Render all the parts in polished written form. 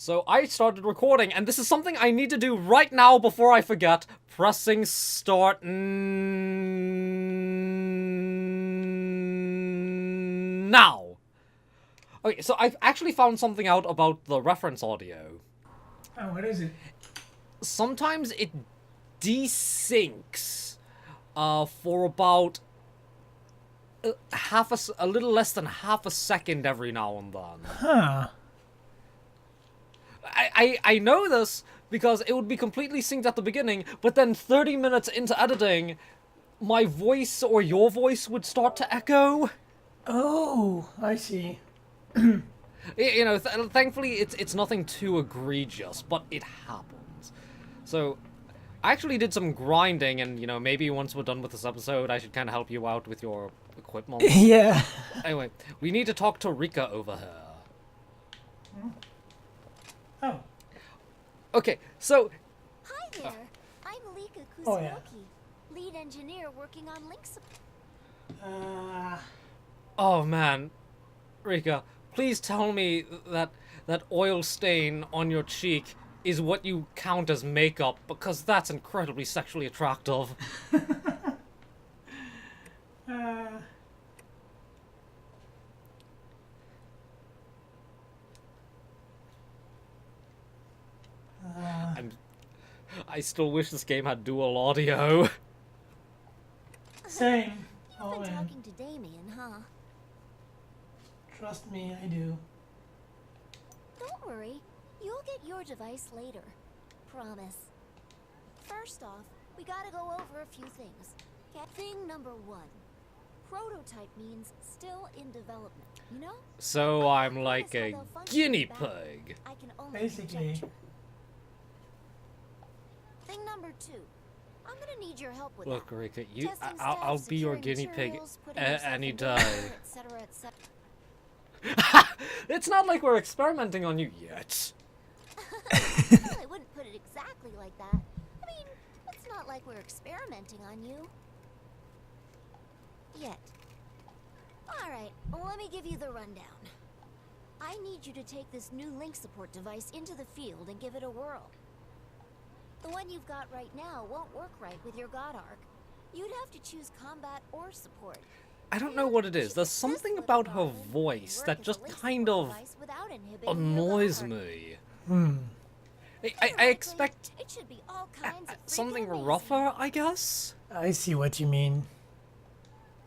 So I started recording, and this is something I need to do right now before I forget. Pressing start now. Okay, so I've actually found something out about the reference audio. Oh, what is it? Sometimes it desyncs for about a little less than half a second every now and then. Huh. I know this because it would be completely synced at the beginning, but then 30 minutes into editing, my voice or your voice would start to echo. Oh, I see. You know, thankfully it's nothing too egregious, but it happens. So, I actually did some grinding, and, you know, maybe once we're done with this episode, I should kind of help you out with your equipment. Yeah. Anyway, we need to talk to Rika over here. Oh. Okay, so... Hi there. I'm Lika Kusunoki, Oh, yeah. lead engineer working on link support. Oh, man. Rika, please tell me that oil stain on your cheek is what you count as makeup, because that's incredibly sexually attractive. I still wish this game had dual audio. Same. You've Oh, been man. talking to Damien, huh? Trust me, I do. Don't worry. You'll get your device later. Promise. First off, we gotta go over a few things. Thing number 1. Prototype means still in development, you know? So I'm like Promise how a they'll function guinea in battle. pig. I can only Basically. conjecture. Thing number 2. I'm gonna need your help with Look, that. Rika, Testing I'll staff, be your securing guinea pig materials, putting yourself any in day. danger, etc., etc. It's not like we're experimenting on you yet. Well, I wouldn't put it exactly like that. I mean, it's not like we're experimenting on you. Yet. Alright, well, let me give you the rundown. I need you to take this new link support device into the field and give it a whirl. The one you've got right now won't work right with your God Arc. You'd have to choose combat or support. I don't know what it is. There's something about her voice that just kind of annoys me. I expect it should be all kinds of something freaking amazing. rougher, I guess? I see what you mean.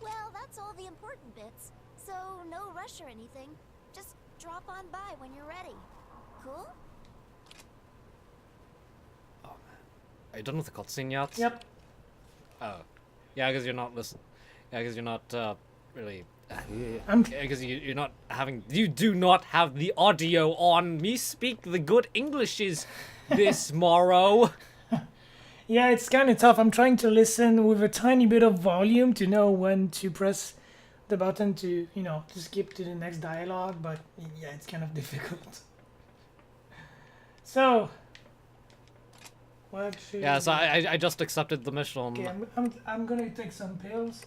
Well, that's all the important bits. So no rush or anything. Just drop on by when you're ready. Cool? Are you done with the cutscene yet? Yep. Oh. Yeah, because you're not listening. Yeah, because you're not, really... I'm- Because you're not having... You do not have the audio on. Me speak the good Englishes this morrow. Yeah, it's kind of tough. I'm trying to listen with a tiny bit of volume to know when to press the button to, you know, to skip to the next dialogue, but yeah, it's kind of difficult. So, what should Yeah, so I just accepted the mission. Okay, I'm gonna take some pills.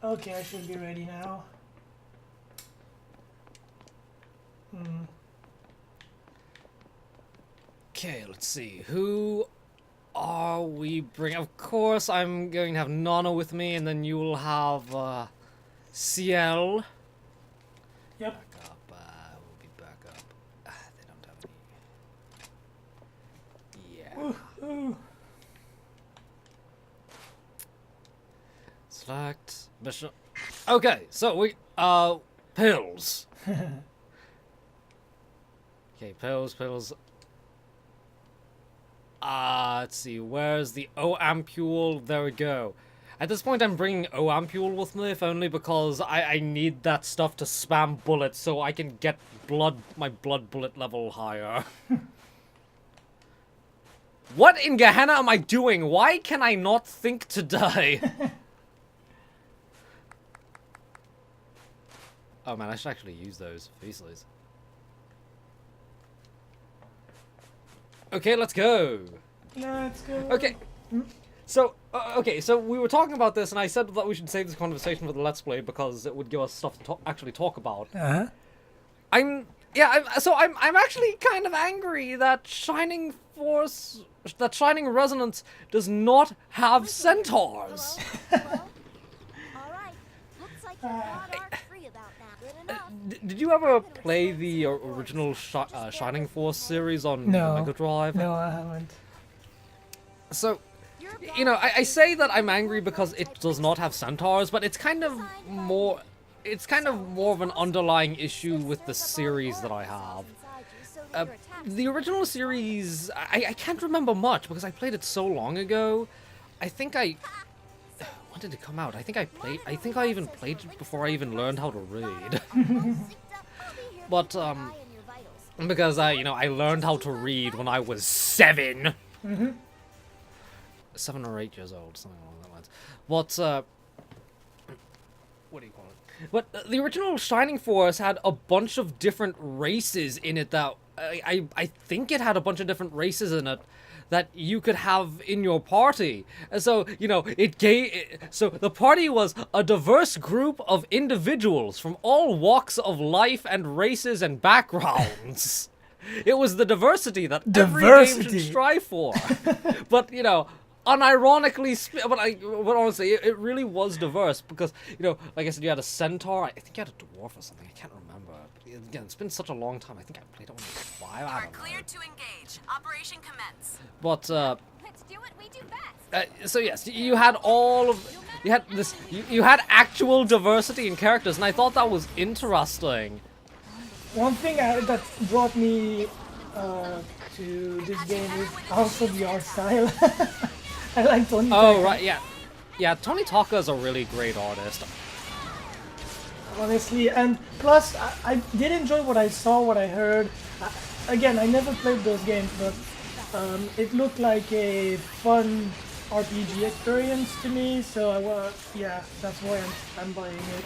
Okay, I should be ready now. Okay, let's see. Who are we bringing? Of course, I'm going to have Nana with me, and then you will have, Ciel. Yep. Back up, we'll be back up. They don't have any. Yeah. Ooh. Select mission. Okay, so we pills. Okay, pills. Let's see. Where's the O-ampule? There we go. At this point, I'm bringing O-ampule with me, if only because I need that stuff to spam bullets so I can get my blood bullet level higher. What in Gehenna am I doing? Why can I not think today? Oh man, I should actually use those Feasleys. Okay, let's go. Let's go. Okay. So, so we were talking about this, and I said that we should save this conversation for the Let's Play because it would give us stuff to actually talk about. Uh-huh. I'm Yeah, I'm actually kind of angry that Shining Resonance does not have centaurs. Hello? Alright. Looks like you're not art-free about that. Good enough. Did you ever play the original Shining Force series on the Mega Drive? No, I haven't. So, you know, I say that I'm angry because it does not have centaurs, but it's kind of more of an underlying issue with the series that I have. The original series, I can't remember much because I played it so long ago. I think when did it come out? I think I even played it before I even learned how to read. But because you know, I learned how to read when I was 7. 7 or 8 years old, something along that lines. But what do you call it? But the original Shining Force had a bunch of different races in it that I think it had a bunch of different races in it that you could have in your party. And so, you know, so the party was a diverse group of individuals from all walks of life and races and backgrounds. It was the diversity that every game should strive for. But, you know, unironically, but honestly, it really was diverse because, you know, like I said, you had a centaur. I think you had a dwarf or something. I can't remember. Again, it's been such a long time. I think I played it when I was 5. I don't know. Cleared to engage. Operation commence. But Let's do what we do best. so yes, you had you had actual diversity in characters, and I thought that was interesting. One thing that brought me to this game is also the art style. I like Tony Taka. Oh right, yeah. Tony Taka is a really great artist. Honestly, and plus I did enjoy what I saw, what I heard. Again, I never played those games, but it looked like a fun RPG experience to me. So yeah, that's why I'm buying it.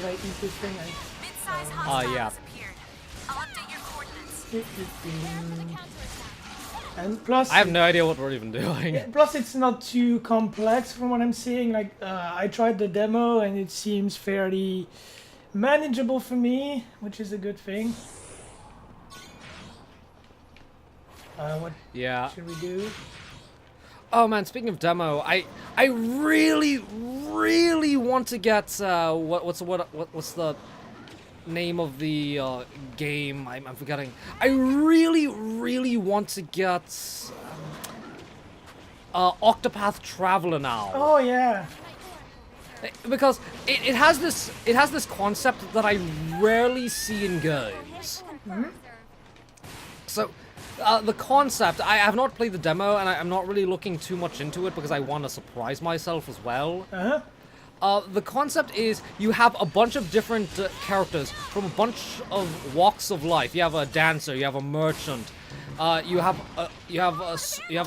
Very interesting. Mid-size hostile yeah. has appeared. I'll update your coordinates. And plus, I have no idea what we're even doing. yeah, plus it's not too complex from what I'm seeing. Like I tried the demo and it seems fairly manageable for me, which is a good thing. What should we do? Oh man, speaking of demo, I really want to get what's the name of the game? I'm forgetting. I really want to get Octopath Traveler now. Oh yeah. Because it has this concept that I rarely see in games. So the concept, I have not played the demo, and I'm not really looking too much into it because I want to surprise myself as well. The concept is you have a bunch of different characters from a bunch of walks of life. You have a dancer, you have a merchant, you have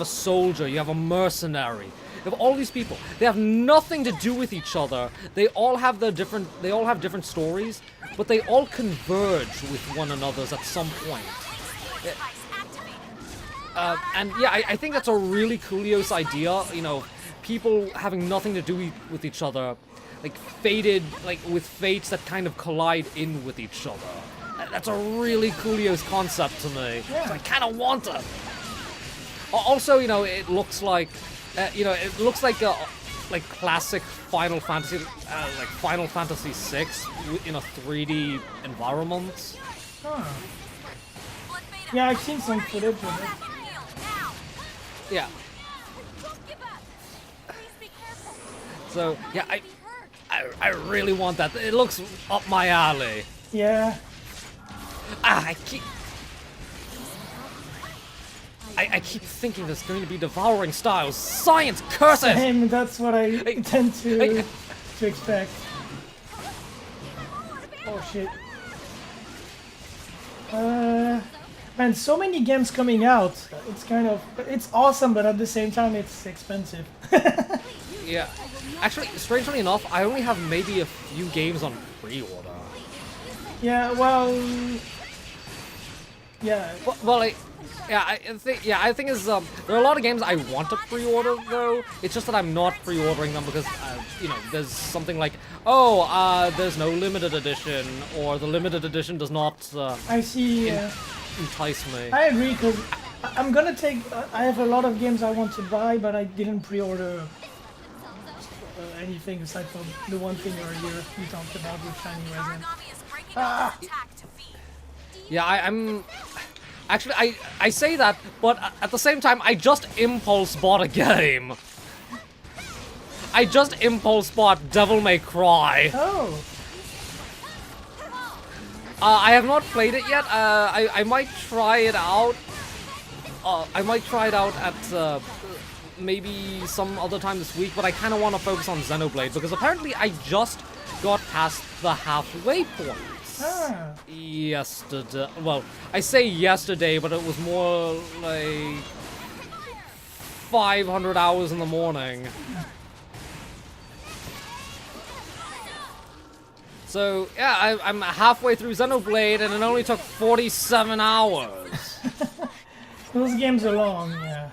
a soldier, you have a mercenary. You have all these people. They have nothing to do with each other. They all have different stories, but they all converge with one another's at some point. And yeah, I think that's a really coolios idea. You know, people having nothing to do with each other, like with fates that kind of collide in with each other. That's a really coolios concept to me. Yeah. So I kind of want it. Also, you know, it looks like, like classic Final Fantasy, like Final Fantasy VI in a 3D environment. Huh. Yeah, I've seen some footage of it. Yeah. So yeah, I really want that. It looks up my alley. Yeah. I keep thinking there's going to be devouring styles. Science curses! Same, that's what I tend to expect. Oh shit. Man, so many games coming out. It's awesome, but at the same time, it's expensive. Yeah. Actually, strangely enough, I only have maybe a few games on pre-order. Yeah, well, Yeah. Well, I think is there are a lot of games I want to pre-order though. It's just that I'm not pre-ordering them because you know there's something like there's no limited edition or the limited edition does not I see. entice me. I agree because I'm gonna take. I have a lot of games I want to buy, but I didn't pre-order anything aside from the one thing earlier we talked about with Shiny Resin. Aragami is breaking out its attack to feed. Yeah, I'm actually I say that, but at the same time I just impulse bought a game. I just impulse bought Devil May Cry. Oh. I have not played it yet. I might try it out. I might try it out at maybe some other time this week, but I kind of want to focus on Xenoblade because apparently I just got past the halfway point. Ah. Yesterday. Well, I say yesterday, but it was more like 500 hours in the morning. So, yeah, I'm halfway through Xenoblade, and it only took 47 hours. Those games are long, yeah.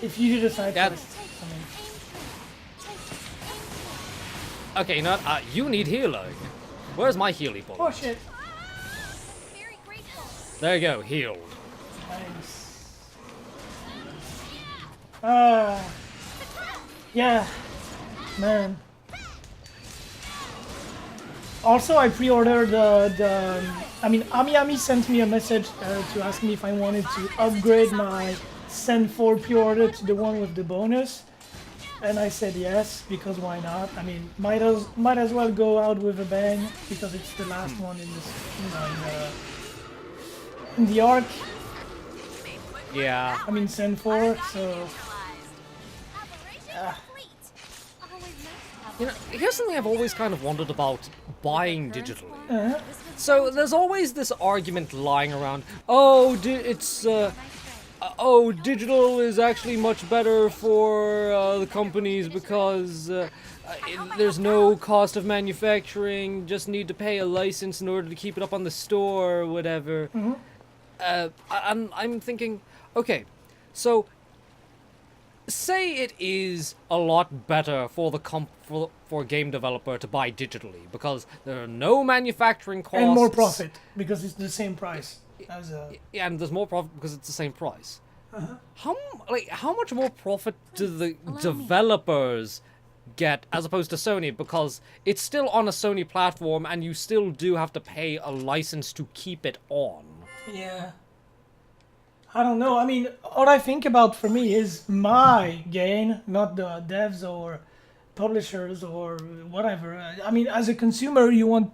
If you do the side Yeah. quests, I mean. Okay, you know what? You need healing. Where's my healy bullet? Oh shit. Very grateful. There you go, healed. Nice. Yeah. Man. Also, I pre-ordered I mean, Ami sent me a message to ask me if I wanted to upgrade my Sen 4 pre-order to the one with the bonus. And I said yes, because why not? I mean, might as well go out with a bang, because it's the last one in this, you know, in the arc. Yeah. I mean, Sen 4, so... You know, here's something I've always kind of wondered about buying digitally. Uh-huh. So there's always this argument lying around. Oh, oh, digital is actually much better for the companies because there's no cost of manufacturing. Just need to pay a license in order to keep it up on the store or whatever. I'm thinking, okay, so say it is a lot better for the for a game developer to buy digitally because there are no manufacturing costs And more profit, because it's the same price as a... Yeah, and there's more profit because it's the same price. How much more profit do the developers get as opposed to Sony? Because it's still on a Sony platform, and you still do have to pay a license to keep it on. Yeah. I don't know. I mean, all I think about for me is my gain, not the devs or publishers or whatever. I mean, as a consumer, you want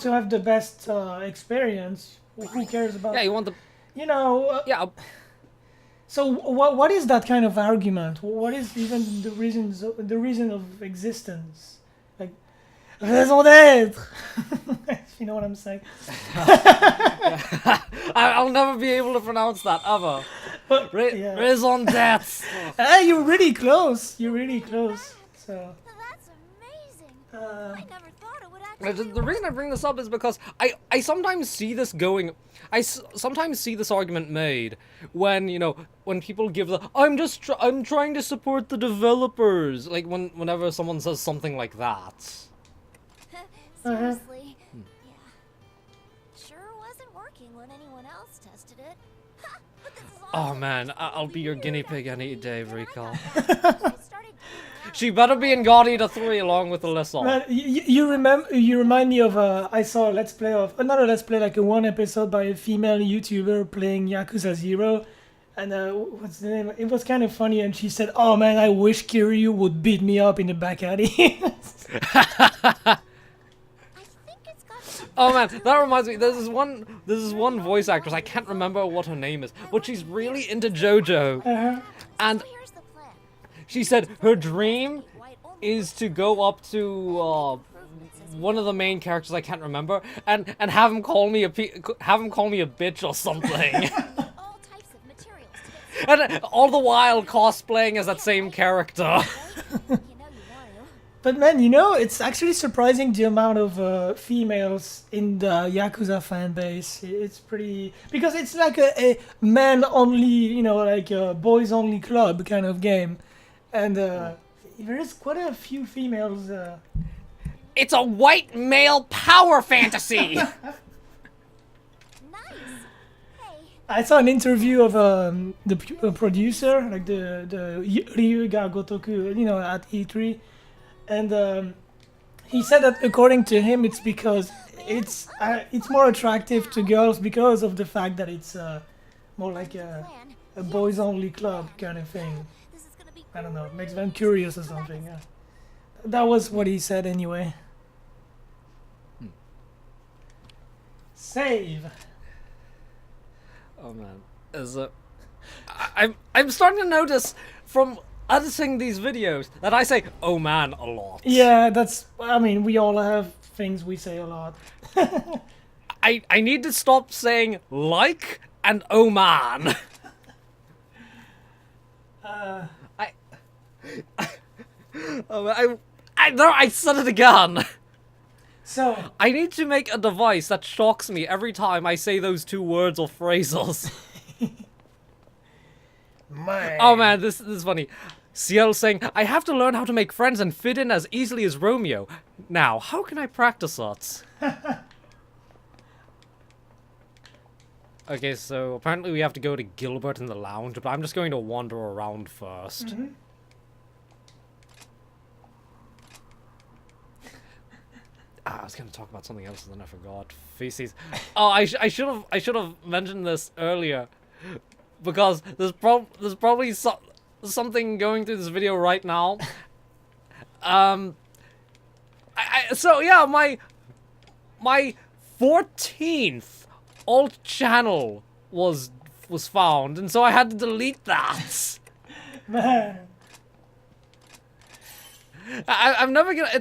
to have the best experience. Who cares about? Yeah, you want the... You know. Yeah. So what is that kind of argument? What is even the reason of existence? Like, raison d'être. You know what I'm saying? I'll never be able to pronounce that ever. Yeah. Raison d'être. Hey, you're really close. You're really close. So. That's amazing. I never thought it would actually. The reason I bring this up is because I sometimes see this going. Sometimes see this argument made when, you know, when people give the I'm trying to support the developers, like whenever someone says something like that. Seriously? Yeah. Sure wasn't working when anyone else tested it. But this is Oh awesome. man, I'll be your guinea pig any day, Rika. I started She better be in God Eater 3 along with Alyssa. Man, you remind me of I saw a let's play of another let's play, like a one episode by a female YouTuber playing Yakuza 0, and what's the name? It was kind of funny, and she said, "Oh man, I wish Kiryu would beat me up in the back alley." I think it's got Oh man, that reminds me. There's this one voice actress. I can't remember what her name is, but she's really into JoJo, and So here's the plan. she said her dream is to go up to one of the main characters I can't remember and have him call me a bitch or something, All types of materials to get and all the while cosplaying as that same character. right. You know you want to. But man, you know, it's actually surprising the amount of females in the Yakuza fan base. It's pretty because it's like a men only, you know, like a boys only club kind of game, and there is quite a few females. It's a white male power fantasy. Nice. Hey, I saw an interview of the producer, like the Ryuga Gotoku, you know, at E3, and he said that according to him, it's because it's more attractive to girls because of the fact that it's more like a boys only club kind of thing. this is gonna be I don't know, it makes them curious or something. Yeah. That was what he said anyway. Save. Oh man, I'm starting to notice from editing these videos that I say "oh man" a lot. Yeah, that's. I mean, we all have things we say a lot. I need to stop saying "like" and "oh man." I said it again. So I need to make a device that shocks me every time I say those two words or phrases. man. Oh man, this is funny. Ciel saying, I have to learn how to make friends and fit in as easily as Romeo. Now, how can I practice that? Okay, so apparently we have to go to Gilbert in the lounge, but I'm just going to wander around first. I was going to talk about something else and then I forgot. Feces. Oh, I should have mentioned this earlier, because there's probably something going through this video right now. So yeah, my 14th alt channel was found, and so I had to delete that. Man. I'm never going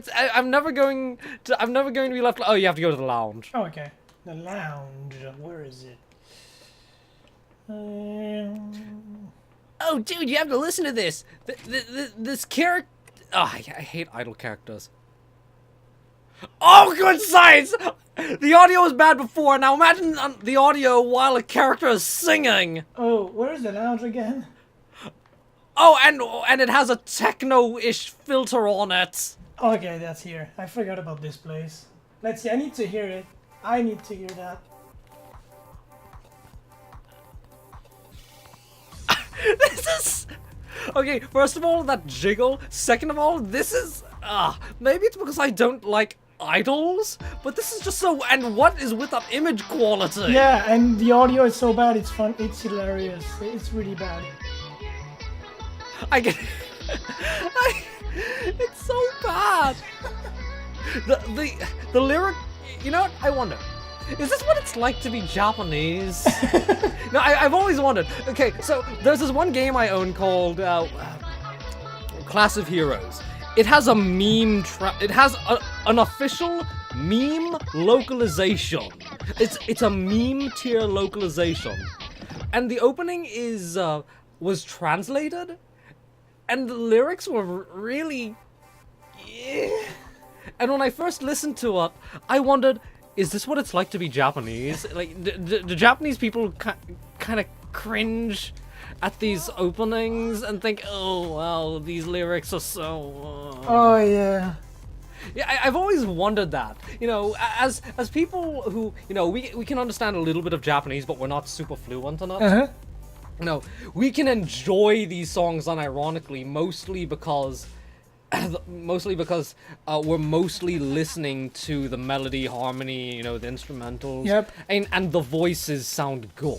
to be left. Oh, you have to go to the lounge. Oh, okay. The lounge. Where is it? Oh, dude, you have to listen to this. This character. Oh, I hate idle characters. Oh, good science! The audio was bad before. Now imagine the audio while a character is singing. Oh, where is the lounge again? Oh, and it has a techno-ish filter on it. Okay, that's here. I forgot about this place. Let's see. I need to hear it. I need to hear that. This is... Okay, first of all, that jiggle. Second of all, this is... maybe it's because I don't like idols, but this is just so... And what is with that image quality? Yeah, and the audio is so bad. It's fun. It's hilarious. It's really bad. I get... It's so bad. The lyric... You know what? I wonder. Is this what it's like to be Japanese? No, I've always wondered. Okay, so there's this one game I own called Class of Heroes. It has a meme. It has an official meme localization. It's a meme tier localization, and the opening was translated, and the lyrics were really. Yeah. And when I first listened to it, I wondered, is this what it's like to be Japanese? Like, do Japanese people kind of cringe at these openings and think, oh, well, these lyrics are so... Oh, yeah. Yeah, I've always wondered that. You know, as people who, you know, we can understand a little bit of Japanese, but we're not super fluent in it. Uh-huh. No, we can enjoy these songs unironically, mostly because we're mostly listening to the melody, harmony, you know, the instrumentals. Yep. And the voices sound good.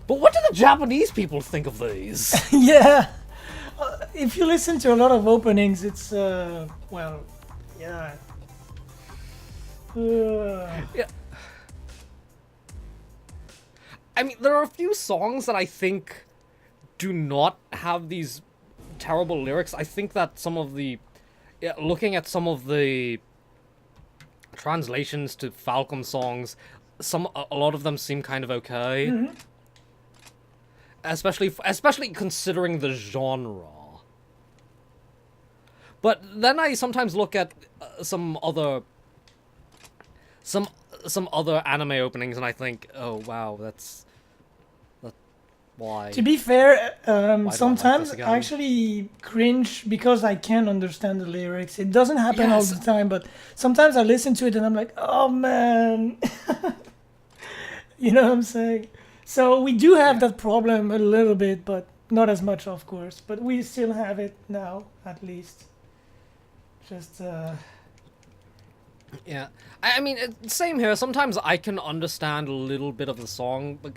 But what do the Japanese people think of these? Yeah. If you listen to a lot of openings, it's, well, yeah. Yeah. I mean, there are a few songs that I think do not have these terrible lyrics. I think that some of the... looking at some of the translations to Falcon songs, a lot of them seem kind of okay. Mm-hmm. Especially considering the genre. But then I sometimes look at some other anime openings and I think, oh wow, that's why. To be fair, do I like sometimes this I again? actually cringe because I can't understand the lyrics. It doesn't happen all Yes. the time, but sometimes I listen to it and I'm like, oh man. You know what I'm saying? So we do have that problem a little bit, but not as much, of course. But we still have it now, at least. Just, Yeah, I mean, same here. Sometimes I can understand a little bit of the song, but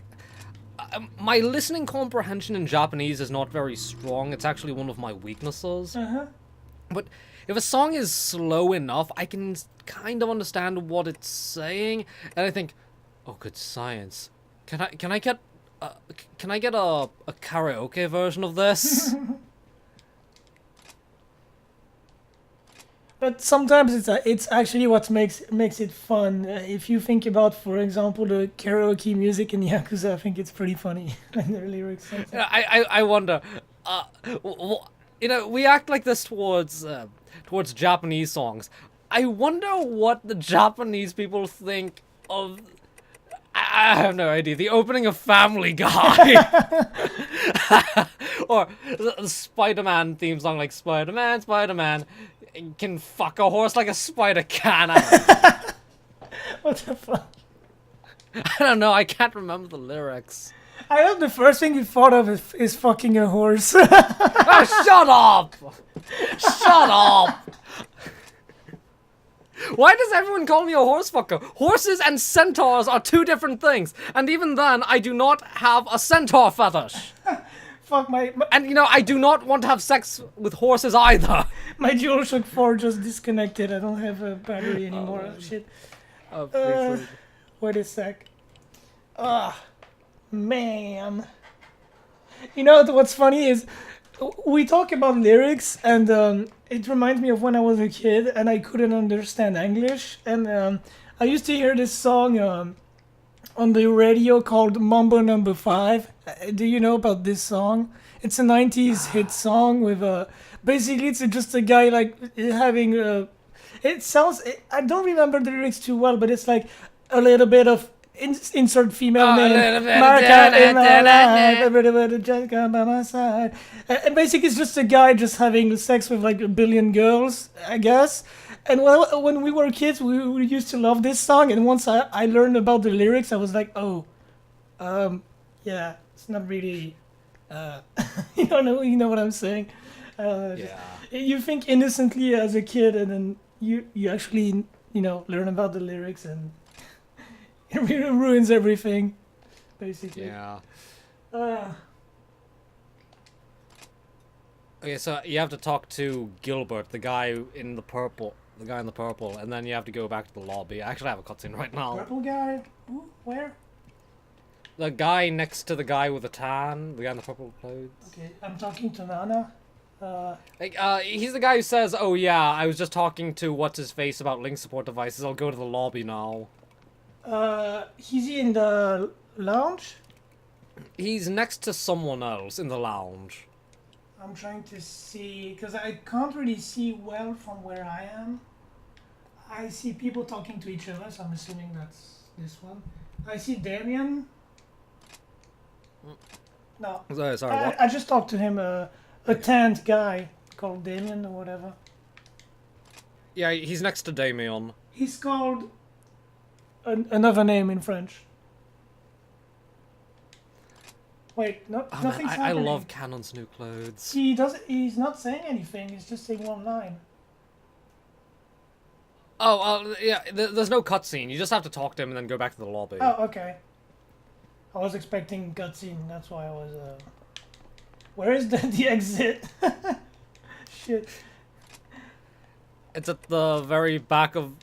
my listening comprehension in Japanese is not very strong. It's actually one of my weaknesses. But if a song is slow enough, I can kind of understand what it's saying, and I think, oh, good science. Can I get a karaoke version of this? but sometimes it's actually what makes it fun. If you think about, for example, the karaoke music in Yakuza, I think it's pretty funny. And their lyrics. Sometimes. I wonder. You know, we act like this towards Japanese songs. I wonder what the Japanese people think of. I have no idea. The opening of Family Guy, or the Spider-Man theme song, like Spider-Man can fuck a horse like a spider can. What the fuck? I don't know. I can't remember the lyrics. I hope the first thing you thought of is fucking a horse. Oh, shut up! Shut up! Why does everyone call me a horse fucker? Horses and centaurs are two different things, and even then, I do not have a centaur fetish. Fuck, my And you know, I do not want to have sex with horses either. DualShock 4 just disconnected. I don't have a battery anymore. Oh, shit. Wait a sec. Ah, man. You know what's funny is we talk about lyrics, and it reminds me of when I was a kid and I couldn't understand English. And I used to hear this song on the radio called Mambo Number 5. Do you know about this song? It's a 90s hit song with basically it's just a guy like having it sounds I don't remember the lyrics too well, but it's like a little bit of insert female name. Marca in my life, everybody just come by my side. And basically it's just a guy just having sex with like a billion girls, I guess. And when we were kids, we used to love this song. And once I learned about the lyrics, I was like, oh, yeah, it's not really, you know what I'm saying. Yeah. You think innocently as a kid, and then you actually learn about the lyrics, and it really ruins everything, basically. Yeah. Okay, so you have to talk to Gilbert, the guy in the purple, and then you have to go back to the lobby. I actually have a cutscene right now. Purple guy? Ooh, where? The guy next to the guy with the tan, the guy in the purple clothes. Okay, I'm talking to Nana. He's the guy who says, "Oh yeah, I was just talking to what's his face about link support devices. I'll go to the lobby now." He's in the lounge? He's next to someone else in the lounge. I'm trying to see, because I can't really see well from where I am. I see people talking to each other, so I'm assuming that's this one. I see Damien. No. Sorry, what? I just talked to him, a tanned guy called Damien or whatever. Yeah, he's next to Damien. He's called another name in French. Wait, no, Oh, nothing's man, I happening. love Canon's new clothes. He's not saying anything. He's just saying one line. Oh, yeah, there's no cutscene. You just have to talk to him and then go back to the lobby. Oh, okay. I was expecting cutscene. That's why I was. Where is the exit? Shit. It's at the very back of...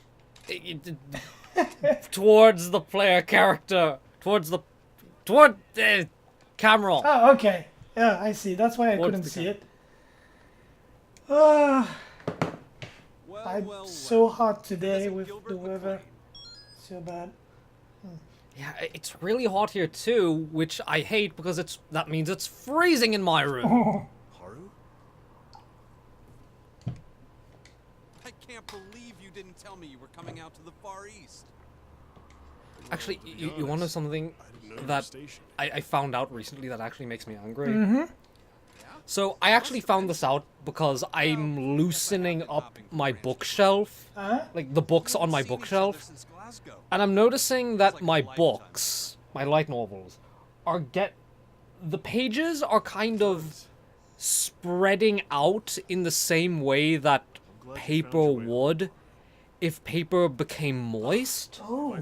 towards the player character. Toward the camera. Oh, okay. Yeah, I see. That's why I Towards couldn't the see camera. it. I'm so hot today with the weather. So bad. Yeah, it's really hot here too, which I hate because that means it's freezing in my room. Oh, Haru? didn't tell me you were coming out to the Far East. Actually, you want to know something that I found out recently that actually makes me angry? Mm-hmm. So, I actually found this out because I'm loosening up my bookshelf. Like, the books on my Seen each other bookshelf. since Glasgow. And I'm noticing that my books, my light novels, the pages are kind of spreading out in the same way that paper would if paper became moist. Oh.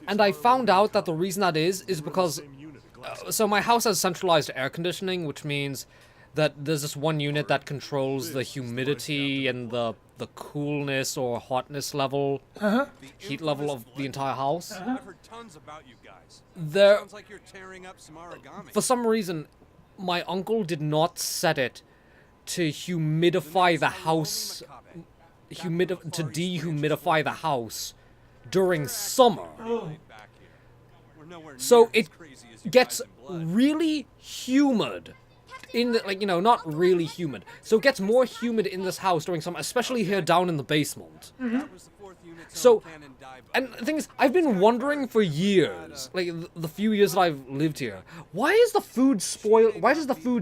And I found out that the reason that is because so my house has centralized air conditioning, which means that there's this one unit that controls the humidity and the coolness or hotness level, heat level of the entire house. I've heard tons about you guys. There, Sounds like you're tearing up some origami. for some reason, my uncle did not set it to humidify the house, to dehumidify the house during summer. Back here. We're nowhere So near as it crazy as you gets guys in blood. really humid in the, like, you know, not really humid. So it gets more humid in this house during summer, especially here down in the basement. That was the fourth unit's So, own cannon dive. and the thing is, I've been wondering for years, like the few years that I've lived here, why does the food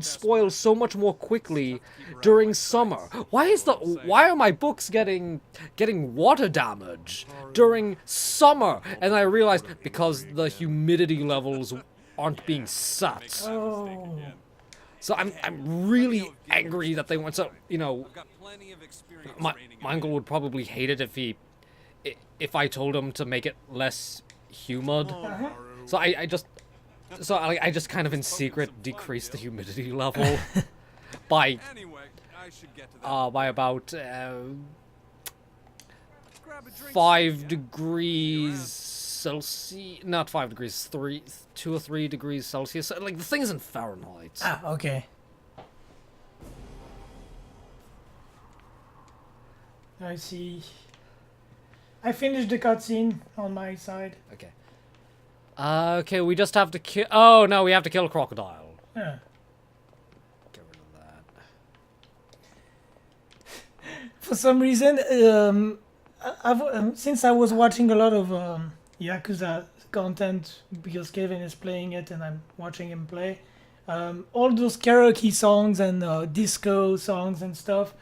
spoil so much more quickly during summer? Why are my books getting water damage during summer? And I realized because the humidity levels aren't being set. Oh. So I'm really angry that they went so, you know, I've got plenty of experience my reining uncle would probably hate it if I told him to make it less humid. So I just kind of in secret decreased the humidity level by Anyway, I should get to that. by about Grab a drink, 5 degrees Celsius. Not 5 degrees, 2 or 3 degrees Celsius. Like the thing's in Fahrenheit. Ah, okay. I see. I finished the cutscene on my side. Okay. Okay, we just have to kill. Oh no, we have to kill a crocodile. Yeah. Get rid of that. For some reason, since I was watching a lot of Yakuza content because Kevin is playing it and I'm watching him play, all those karaoke songs and disco songs and stuff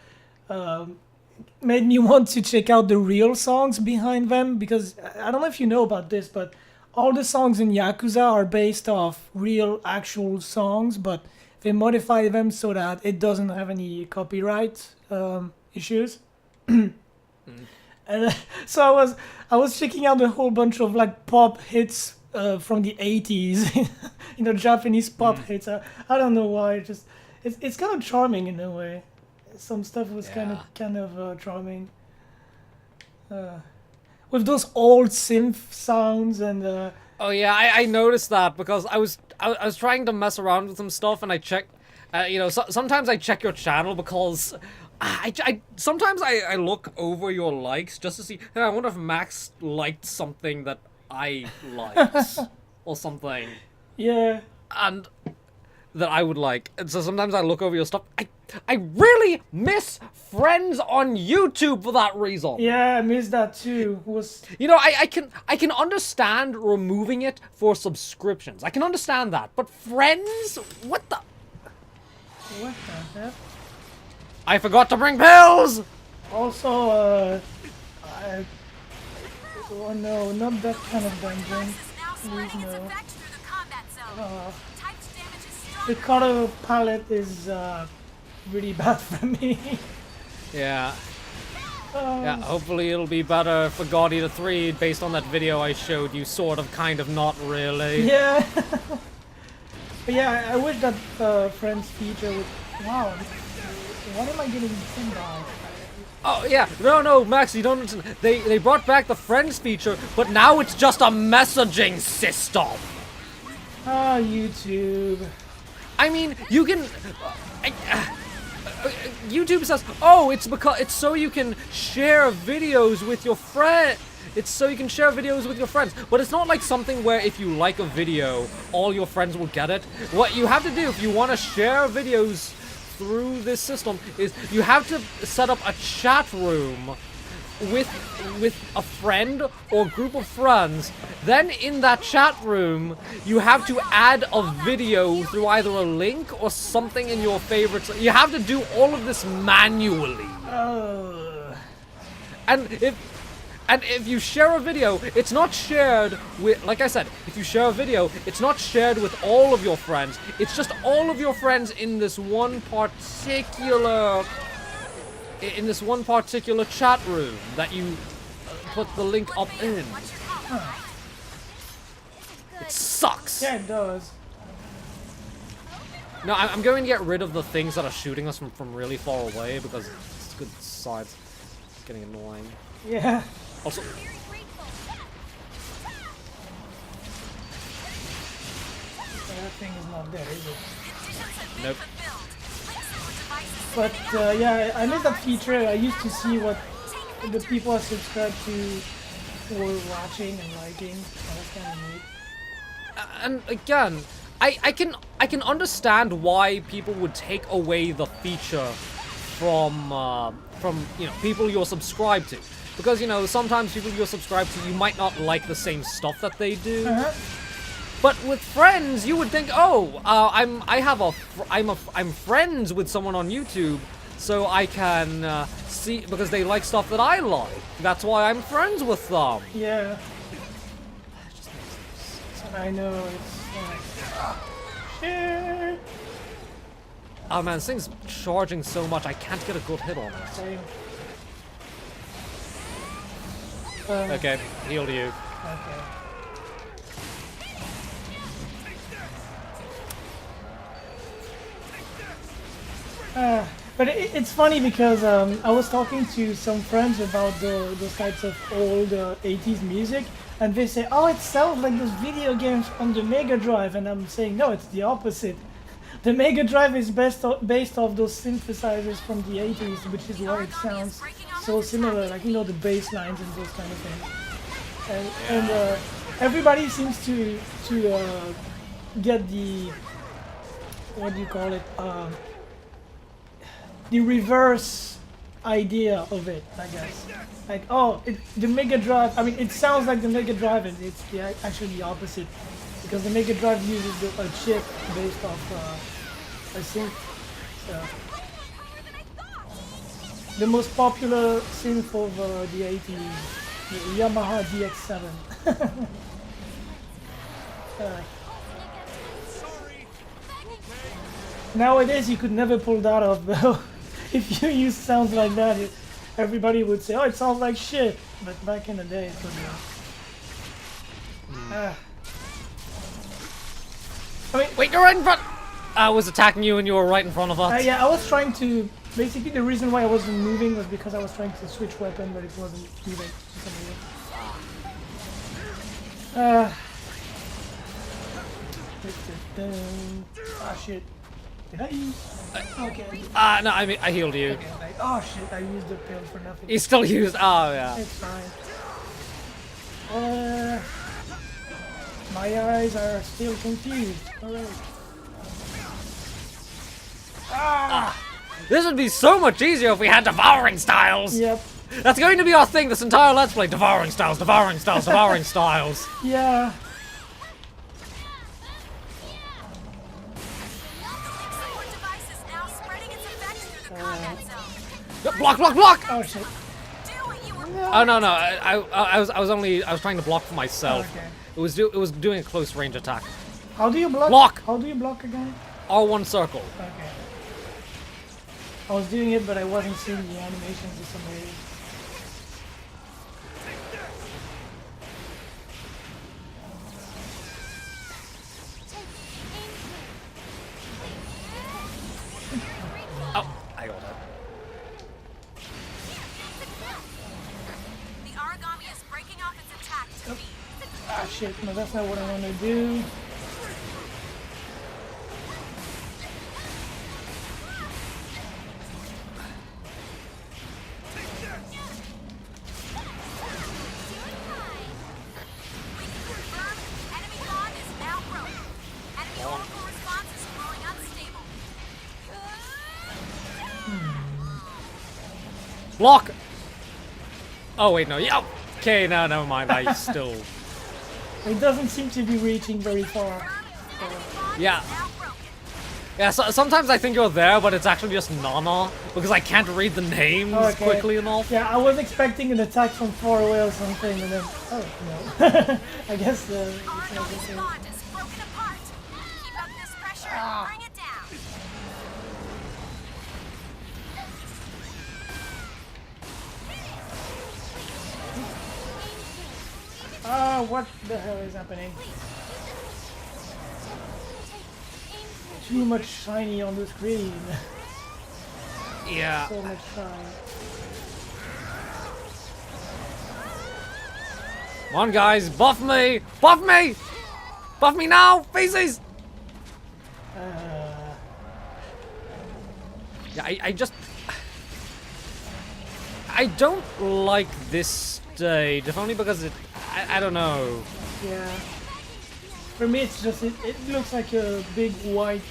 made me want to check out the real songs behind them, because I don't know if you know about this, but all the songs in Yakuza are based off real actual songs, but they modify them so that it doesn't have any copyright issues. And so I was checking out a whole bunch of like pop hits from the 80s, Japanese pop hits. I don't know why. It's kind of charming in a way. Some stuff was kind of charming. With those old synth sounds and. Oh yeah, I noticed that because I was trying to mess around with some stuff and I checked. Sometimes I check your channel because. Sometimes I look over your likes just to see. Hey, I wonder if Max liked something that I liked or something, Yeah. and that I would like. And so sometimes I look over your stuff. I really miss friends on YouTube for that reason. Yeah, I missed that too. I can understand removing it for subscriptions. I can understand that, but friends, what the? What the heck? I forgot to bring pills. Also, oh no, not that kind of dungeon. Is now Please spreading its no. effect through the combat zone. Typed damage is strong. The color palette is really bad for me. Yeah. Yeah, hopefully it'll be better for God Eater 3 based on that video I showed you, sort of, kind of, not really. Yeah. But yeah, I wish that Friends feature would. Wow. What am I getting pinned by? Oh, yeah. No, Max, you don't understand. They brought back the Friends feature, but now it's just a messaging system. Ah, YouTube. I mean, you can... YouTube says, oh, it's so you can share videos with your friend. It's so you can share videos with your friends. But it's not like something where if you like a video, all your friends will get it. What you have to do if you want to share videos through this system is you have to set up a chat room with a friend or group of friends, then in that chat room you have to add a video through either a link or something in your favorites. You have to do all of this manually. And if you share a video, it's not shared with, like I said, if you share a video, it's not shared with all of your friends. It's just all of your friends in this one particular chat room that you put the link up in. It sucks. Yeah, it does. No, I'm going to get rid of the things that are shooting us from really far away because it's good sides. It's getting annoying. Yeah. Also, That thing is not there, is it? nope. But yeah, I miss that feature. I used to see what the people I subscribed to were watching and liking. That was kind of neat. And again, I can understand why people would take away the feature from people you're subscribed to, because sometimes people you're subscribed to, you might not like the same stuff that they do. But with friends, you would think, oh, I'm friends with someone on YouTube, so I can see, because they like stuff that I like. That's why I'm friends with them. Yeah. I know, it's like, shit. Oh man, this thing's charging so much, I can't get a good hit on it. Same. Okay, healed you. Okay. But it's funny because I was talking to some friends about those types of old 80s music, and they say, oh, it sounds like those video games on the Mega Drive, and I'm saying, no, it's the opposite. The Mega Drive is based off those synthesizers from the 80s, which is why it sounds so similar, like, the bass lines and those kind of things. And everybody seems to get the, what do you call it, the reverse idea of it, I guess. Like, oh, the Mega Drive, I mean, it sounds like the Mega Drive, and it's actually the opposite. Because the Mega Drive uses a chip based off a synth. So. The most popular synth of the 80s, the Yamaha DX7. Nowadays, you could never pull that off, though. If you use sounds like that, everybody would say, oh, it sounds like shit. But back in the day, it could be. I mean, Wait, you're right in front! I was attacking you and you were right in front of us. yeah, I was trying to... Basically, the reason why I wasn't moving was because I was trying to switch weapon, but it wasn't moving for some reason. Ah, shit. Did I use... Okay. No, I mean, I healed you. Okay, like, oh shit, I used the pill for nothing. You still used... Oh, yeah. It's fine. My eyes are still confused. Alright. This would be so much easier if we had devouring styles! Yep. That's going to be our thing this entire Let's Play. Devouring styles, devouring styles, devouring styles. Yeah. Block, block, block! Oh shit. Oh no, I was trying to block for myself. Okay. It was doing a close range attack. How do you block? Block! How do you block again? R1 circle. Okay. I was doing it, but I wasn't seeing the animations for some reason. Oh, I got that. The origami is breaking off its attack to me. Ah shit, no, that's not what I want to do. Enemy bond is now broken. Enemy oracle response is growing unstable. Block! Oh wait, no. Yeah. Okay, no, never mind. I still. It doesn't seem to be reaching very far. Yeah. Yeah. So, sometimes I think you're there, but it's actually just Nana because I can't read the names Okay. quickly enough. Yeah, I was expecting an attack from far away or something, and then oh no. I guess the. Our enemy's bond is broken apart. Keep up this pressure and bring it down. Ah, what the hell is happening? Too much shiny on the screen. Yeah. So much shine. Come on, guys, buff me! Buff me! Buff me now, faces! Yeah, I just... I don't like this stage, if only because it... I don't know. Yeah. For me, it's just it looks like a big white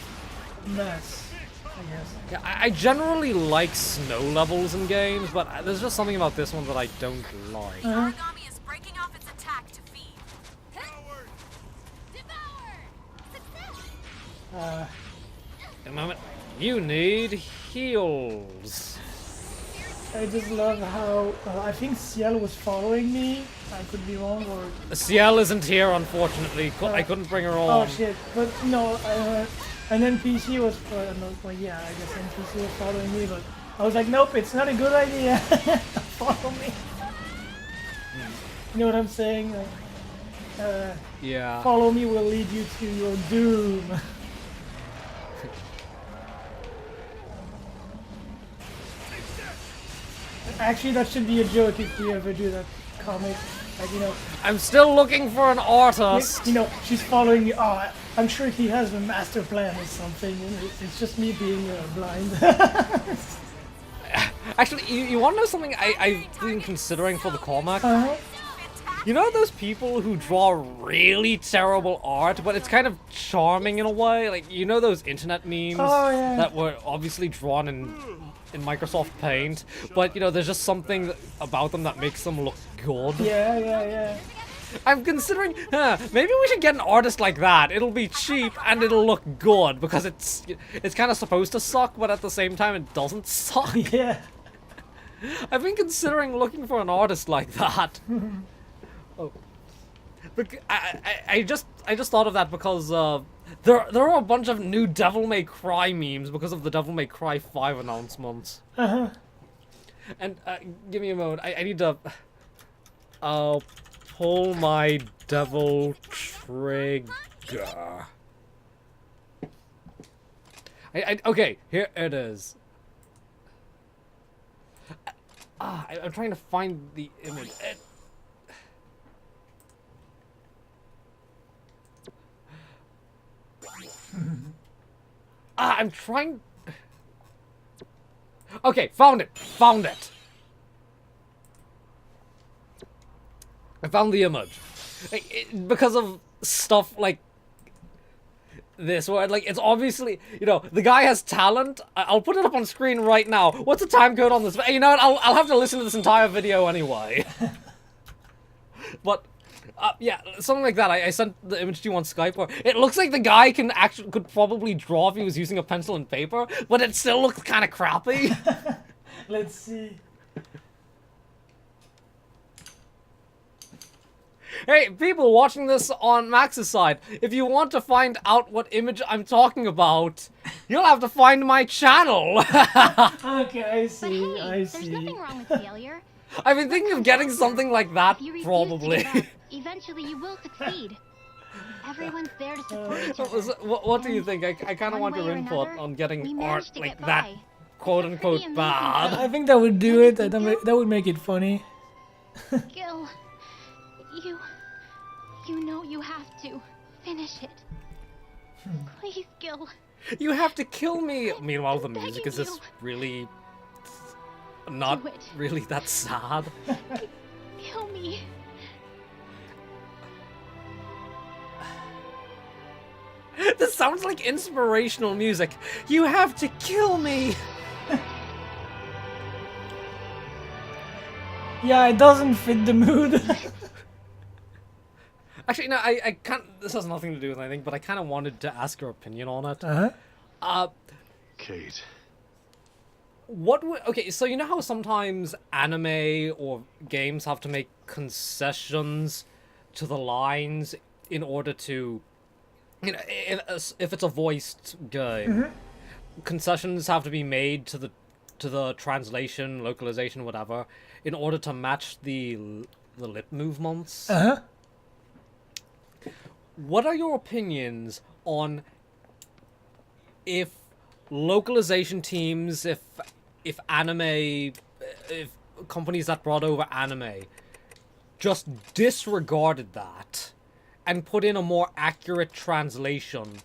mess. I guess. Yeah, I generally like snow levels in games, but there's just something about this one that I don't like. Origami is breaking off its attack to feed. A moment. You need heals. I just love how I think Ciel was following me. I could be wrong, or Ciel isn't here, unfortunately. I couldn't bring her on. oh shit! But no, an NPC was no, well, yeah, I guess NPC was following me, but I was like, nope, it's not a good idea. Follow me. You know what I'm saying? Yeah. Follow me will lead you to your doom. Actually, that should be a joke if you ever do that comic. Like, you know, I'm still looking for an artist. you know, she's following me. Oh, I'm sure he has a master plan or something. And it's just me being blind. Actually, you want to know something I've been considering for the comic? Uh-huh. You know those people who draw really terrible art, but it's kind of charming in a way? Like, you know those internet memes Oh, yeah. that were obviously drawn in Microsoft Paint, but, you know, there's just something about them that makes them look good? Yeah. I'm considering, maybe we should get an artist like that. It'll be cheap and it'll look good, because it's kind of supposed to suck, but at the same time it doesn't suck. Yeah. I've been considering looking for an artist like that. Oh, I just thought of that because there are a bunch of new Devil May Cry memes because of the Devil May Cry 5 announcements. Uh-huh. And give me a moment. I need to pull my devil trigger. Okay, here it is. I'm trying to find the image. I'm trying... Okay, found it! Found it! I found the image. Because of stuff like this, where, like, it's obviously, you know, the guy has talent. I'll put it up on screen right now. What's the time code on this? You know what, I'll have to listen to this entire video anyway. But... yeah, something like that. I sent the image to you on Skype where it looks like the guy could probably draw if he was using a pencil and paper, but it still looks kind of crappy. Let's see. Hey, people watching this on Max's side, if you want to find out what image I'm talking about, you'll have to find my channel. Okay, I see. But hey, I there's see. nothing wrong with failure. I've been thinking of getting something like that, If you refuse probably. to give up, eventually you will succeed. Everyone's there to support each other. What do you think? I kind of One want way your or input another, on we getting art managed to like get that, by. quote-unquote, Pretty amazing. bad. I think that would do it. That would make it funny. Gil, you know you have to finish it. Please, Gil. You have to kill me! Meanwhile, the I'm music begging is just you. really... not Do it. really that sad. Kill me. This sounds like inspirational music. You have to kill me! Yeah, it doesn't fit the mood. Actually, no, I can't. This has nothing to do with anything, but I kind of wanted to ask your opinion on it. Uh-huh. Kate. What would... Okay, so you know how sometimes anime or games have to make concessions to the lines in order to... You know, if it's a voiced game, concessions have to be made to the translation, localization, whatever, in order to match the lip movements. Uh-huh. What are your opinions on if localization teams, if companies that brought over anime just disregarded that and put in a more accurate translation,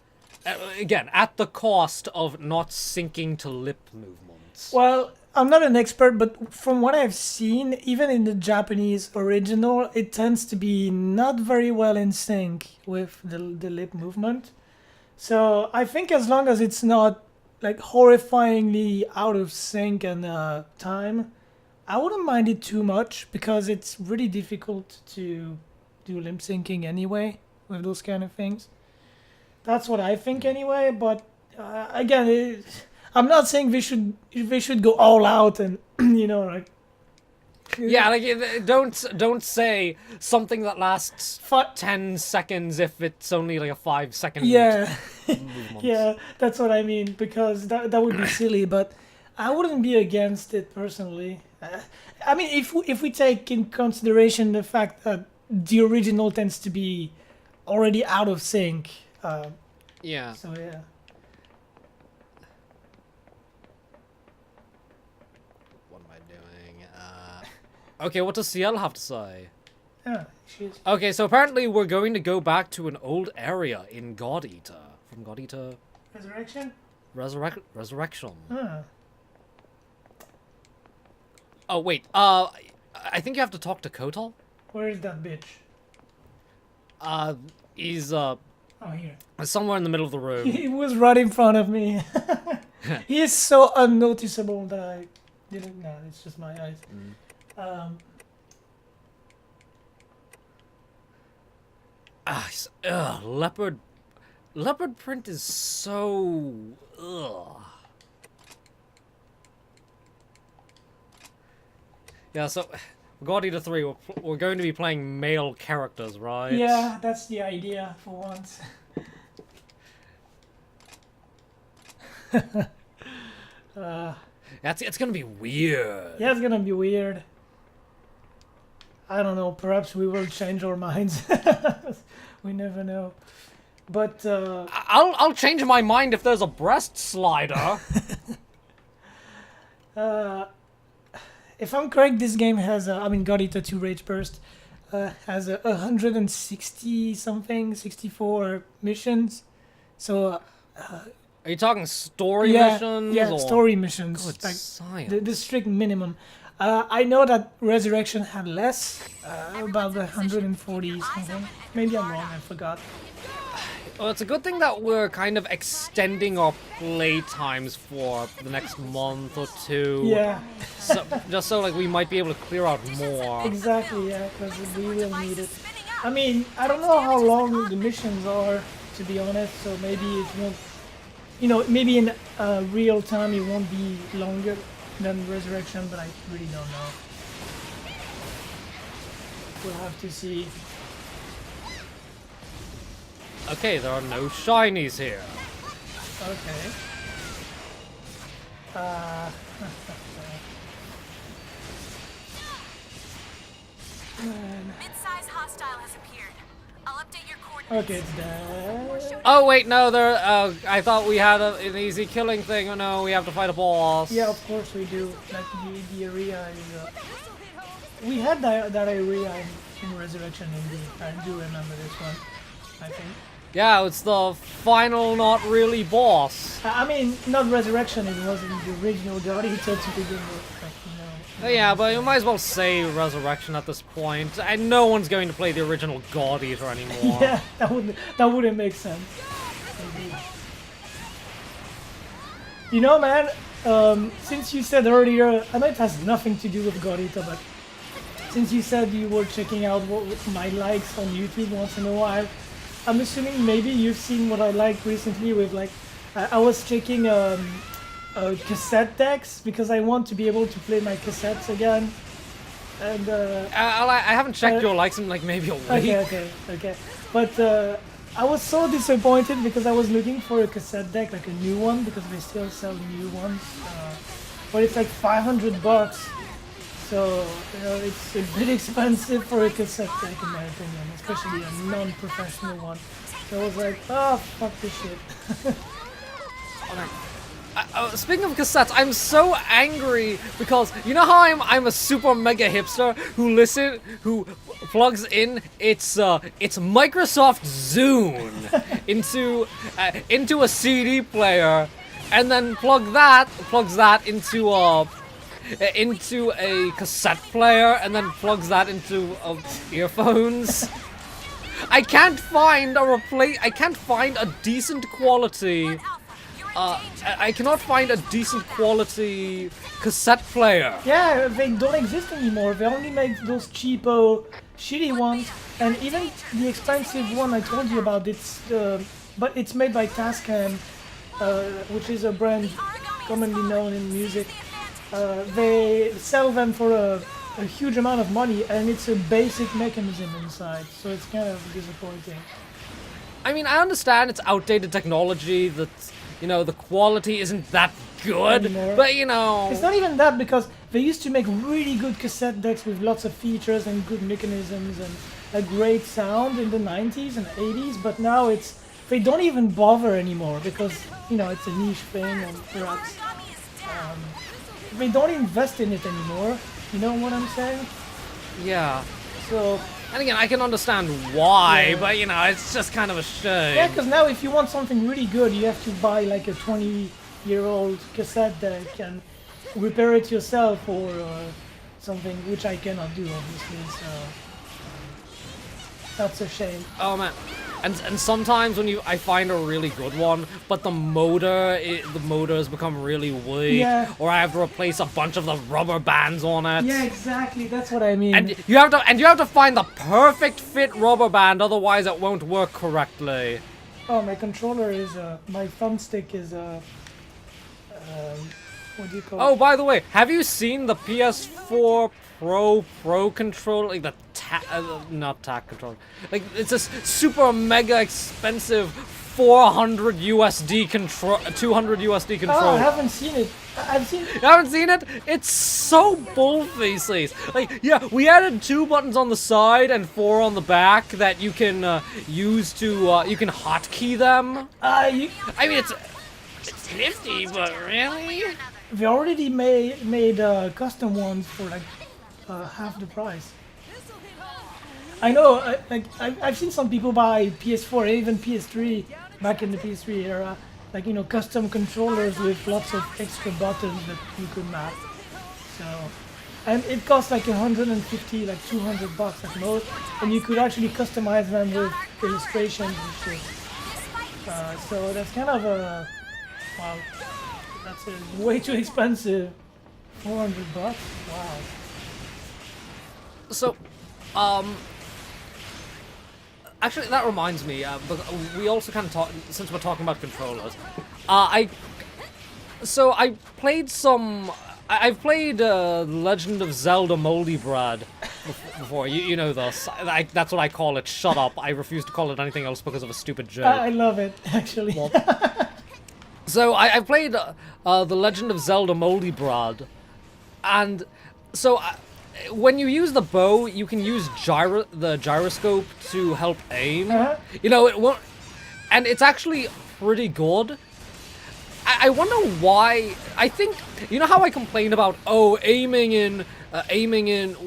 again, at the cost of not syncing to lip movements? Well, I'm not an expert, but from what I've seen, even in the Japanese original, it tends to be not very well in sync with the lip movement. So I think as long as it's not like horrifyingly out of sync and time, I wouldn't mind it too much because it's really difficult to do lip syncing anyway with those kind of things. That's what I think anyway. But again, I'm not saying they should go all out and you know like. Yeah, like don't say something that lasts 10 seconds if it's only like a 5-second Yeah, movement. yeah, that's what I mean because that would be silly. But I wouldn't be against it personally. I mean, if we take in consideration the fact that the original tends to be already out of sync. Yeah. So yeah. What am I doing? Okay, what does CL have to say? Yeah, she's. Okay, so apparently we're going to go back to an old area in God Eater. From God Eater... Resurrection? Resurrection. Huh. Oh, wait. I think you have to talk to Kotal. Where is that bitch? He's, Oh, here. somewhere in the middle of the room. He was right in front of me. He is so unnoticeable that I didn't. No, it's just my eyes. Leopard print is so... Ugh. Yeah, so... God Eater 3, we're going to be playing male characters, right? Yeah, that's the idea for once. It's gonna be weird. Yeah, it's gonna be weird. I don't know, perhaps we will change our minds. We never know. But, I'll change my mind if there's a breast slider. if I'm correct, this game has, God Eater 2 Rage Burst has 160 something, 64 missions. So, Are you talking story yeah, missions? yeah, or... story missions. Good Like science. the strict minimum. I know that Resurrection had less, about 140 something. Maybe I'm wrong, I forgot. Well, it's a good thing that we're kind of extending our play times for the next month or two. Yeah, So, just so like we might be able to clear out more. exactly, yeah, because we will need it. I mean, I don't know how long the missions are, to be honest, so maybe it won't, maybe in real time it won't be longer than Resurrection, but I really don't know. We'll have to see. Okay, there are no shinies here. Okay. Mid-size hostile has appeared. I'll update your coordinates. Okay, it's dead. Oh wait, no, there. I thought we had an easy killing thing. Oh no, we have to fight a boss. Yeah, of course we do. Like the area is. We had that area in Resurrection indeed. I do remember this one. I think. Yeah, it's the final, not really boss. I mean, not Resurrection. It wasn't the original God Eater to begin with. Like, Yeah, but you might as well say Resurrection at this point. And no one's going to play the original God Eater anymore. Yeah, that wouldn't make sense. Indeed. You know, man. Since you said earlier, I know it has nothing to do with God Eater, but since you said you were checking out my likes on YouTube once in a while, I'm assuming maybe you've seen what I liked recently with like, I was checking cassette decks because I want to be able to play my cassettes again. And I haven't checked your likes in like maybe a week. okay. But I was so disappointed because I was looking for a cassette deck, like a new one, because they still sell new ones. But it's like $500. So, you know, it's a bit expensive for a cassette deck in my opinion, especially a non-professional one. So I was like, oh, fuck this shit. Speaking of cassettes, I'm so angry because you know how I'm a super mega hipster who plugs in its Microsoft Zune into a CD player, and then plugs that into a cassette player, and then plugs that into earphones. I can't find a decent quality. I cannot find a decent quality cassette player. Yeah, they don't exist anymore. They only make those cheapo, shitty ones, and even the expensive one I told you about. But it's made by Tascam, which is a brand commonly known in music. They sell them for a huge amount of money, and it's a basic mechanism inside, so it's kind of disappointing. I mean, I understand it's outdated technology, that, you know, the quality isn't that good, Anymore. but, you know... It's not even that, because they used to make really good cassette decks with lots of features and good mechanisms and a great sound in the 90s and 80s, but now they don't even bother anymore, because, you know, it's a niche thing, and perhaps they don't invest in it anymore. You know what I'm saying? Yeah. So... And again, I can understand why, Yeah. but, you know, it's just kind of a shame. Yeah, because now if you want something really good, you have to buy like a 20-year-old cassette deck and repair it yourself or something, which I cannot do, obviously, so that's a shame. Oh, man. And sometimes when I find a really good one, but the motor has become really weak, Yeah. or I have to replace a bunch of the rubber bands on it. Yeah, exactly, that's what I mean. And you have to find the perfect fit rubber band, otherwise it won't work correctly. Oh, my controller is, my thumbstick is, what do you call Oh, it? by the way, have you seen the PS4 Pro controller? Like the not TAC controller. Like, it's a super mega expensive 400 USD control, 200 USD Oh, I controller. haven't seen it. I've seen... You haven't seen it? It's so bullfaces. Like, yeah, we added 2 buttons on the side and 4 on the back that you can use to you can hotkey them. I mean, it's nifty, but really? They already made custom ones for like half the price. I know, I've seen some people buy PS4 and even PS3 back in the PS3 era, like, you know, custom controllers with lots of extra buttons that you could map. So, and it costs like 150, like $200 at most, and you could actually customize them with illustrations and shit. So that's kind of a, wow, that's way too expensive. $400? Wow. So, actually, that reminds me, but we also kind of talk, since we're talking about controllers, I've played Legend of Zelda Moldy Bread before. You know this. That's what I call it. Shut up. I refuse to call it anything else because of a stupid joke. I love it, actually. So I played The Legend of Zelda Moldy Bread, and so when you use the bow, you can use the gyroscope to help aim. You know, it won't, and it's actually pretty good. I wonder why. I think, you know how I complain about, oh, aiming in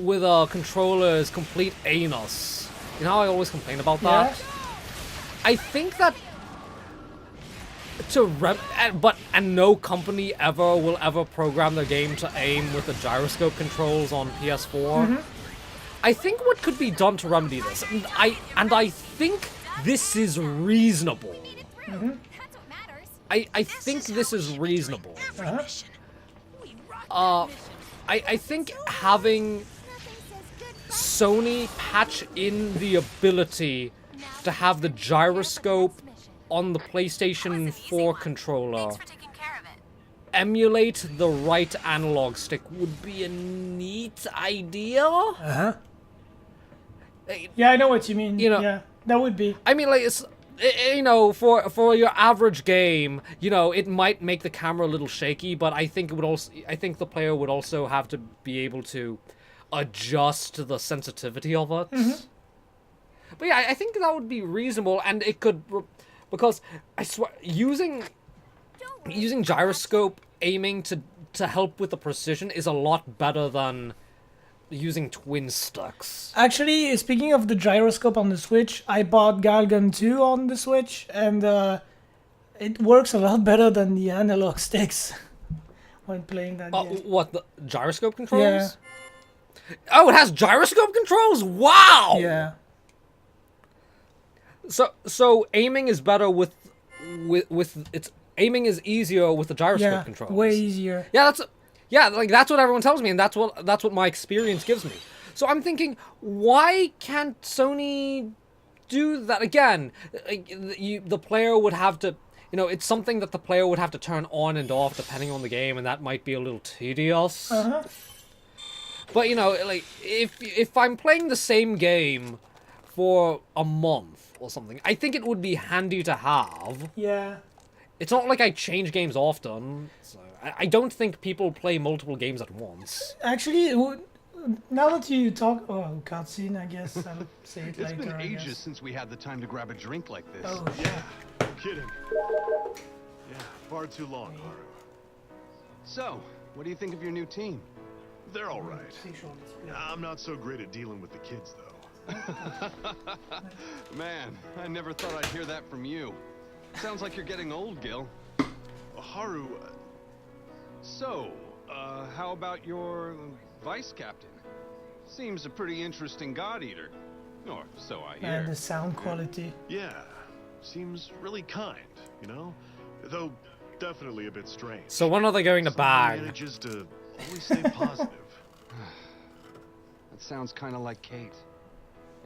with a controller is complete anus. You know how I always complain about that. Yeah. I think that and no company will ever program their game to aim with the gyroscope controls on PS4. I think what could be done to remedy this, and I think this is reasonable. I think this is reasonable. I think having Sony patch in the ability to have the gyroscope on the PlayStation 4 controller Thanks for taking care of it. emulate the right analog stick would be a neat idea. Uh-huh. Yeah, I know what you mean. You know- yeah, that would be. I mean, like, it's, you know, for your average game, you know, it might make the camera a little shaky, but I think it would also, I think the player would also have to be able to adjust the sensitivity of it. But yeah, I think that would be reasonable, and it could, because I swear, using gyroscope aiming to help with the precision is a lot better than using twin sticks. Actually, speaking of the gyroscope on the Switch, I bought Galgun 2 on the Switch, and it works a lot better than the analog sticks when playing that game. What, the gyroscope controls? Yeah. Oh, it has gyroscope controls? Wow! Yeah. So aiming is better with it's aiming is easier with the gyroscope Yeah, controls. way easier. Yeah, that's what everyone tells me, and that's what my experience gives me. So I'm thinking, why can't Sony do that again? Like, the player would have to, you know, it's something that the player would have to turn on and off depending on the game, and that might be a little tedious. Uh-huh. But you know, like if I'm playing the same game for a month or something, I think it would be handy to have. Yeah. It's not like I change games often, so I don't think people play multiple games at once. Actually, now that you talk... Oh, cutscene, I guess. I'll say it It's later, been I ages guess. since we had the time to grab a drink like this. Oh, Yeah, kidding. Yeah, far too long, Haru. So, what do you think of your new team? They're all right. facial display. I'm not so great at dealing with the kids, though. Man, I never thought I'd hear that from you. Sounds like you're getting old, Gil. Haru, So, how about your vice captain? Seems a pretty interesting god eater. Or so I hear. And the sound quality. yeah, seems really kind, you know? Though, definitely a bit strange. So when are they going to Somehow bag? manages to always stay positive. That sounds kind of like Kate.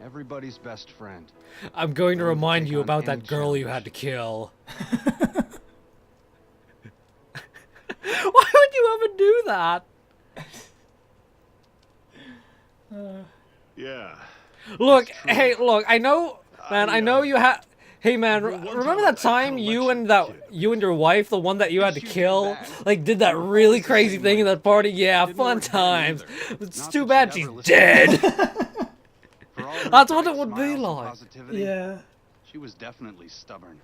Everybody's best friend. I'm going to Willing to remind take you on about any that girl you challenge. had to kill. Why would you ever do that? Yeah. Look, hey, look, I know, man, I know yeah. you had... Hey man, One time remember I that time kinda you lectured and the kid. you and your wife, the one that you had to You did kill, that. like did that Your really fault crazy the thing same in that party? Yeah, Didn't fun work then times. either. It's Not too that bad she'd she's ever listen dead. For all her That's what bright it would be smiles and like. positivity, Yeah. She was definitely stubborn.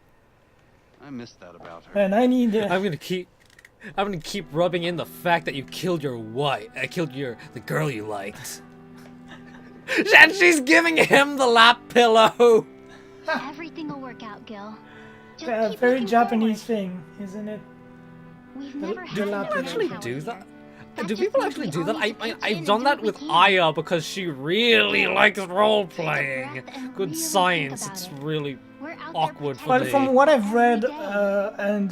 I missed that about her. Man, I need... I'm gonna keep rubbing in the fact that you killed your wife. I killed the girl you liked. And she's giving him the lap pillow. Everything will work out, Gil. Just a keep very looking Japanese forward. thing, isn't it? We've the- never the had an lap American Actually power do here. that? That Do just people means actually we do all that? need to pitch in I've and done do that what we with can. Aya because she really likes role playing. breath and Good really science. think It's about it. really We're out there awkward for Well, me. from what I've Every read, day. and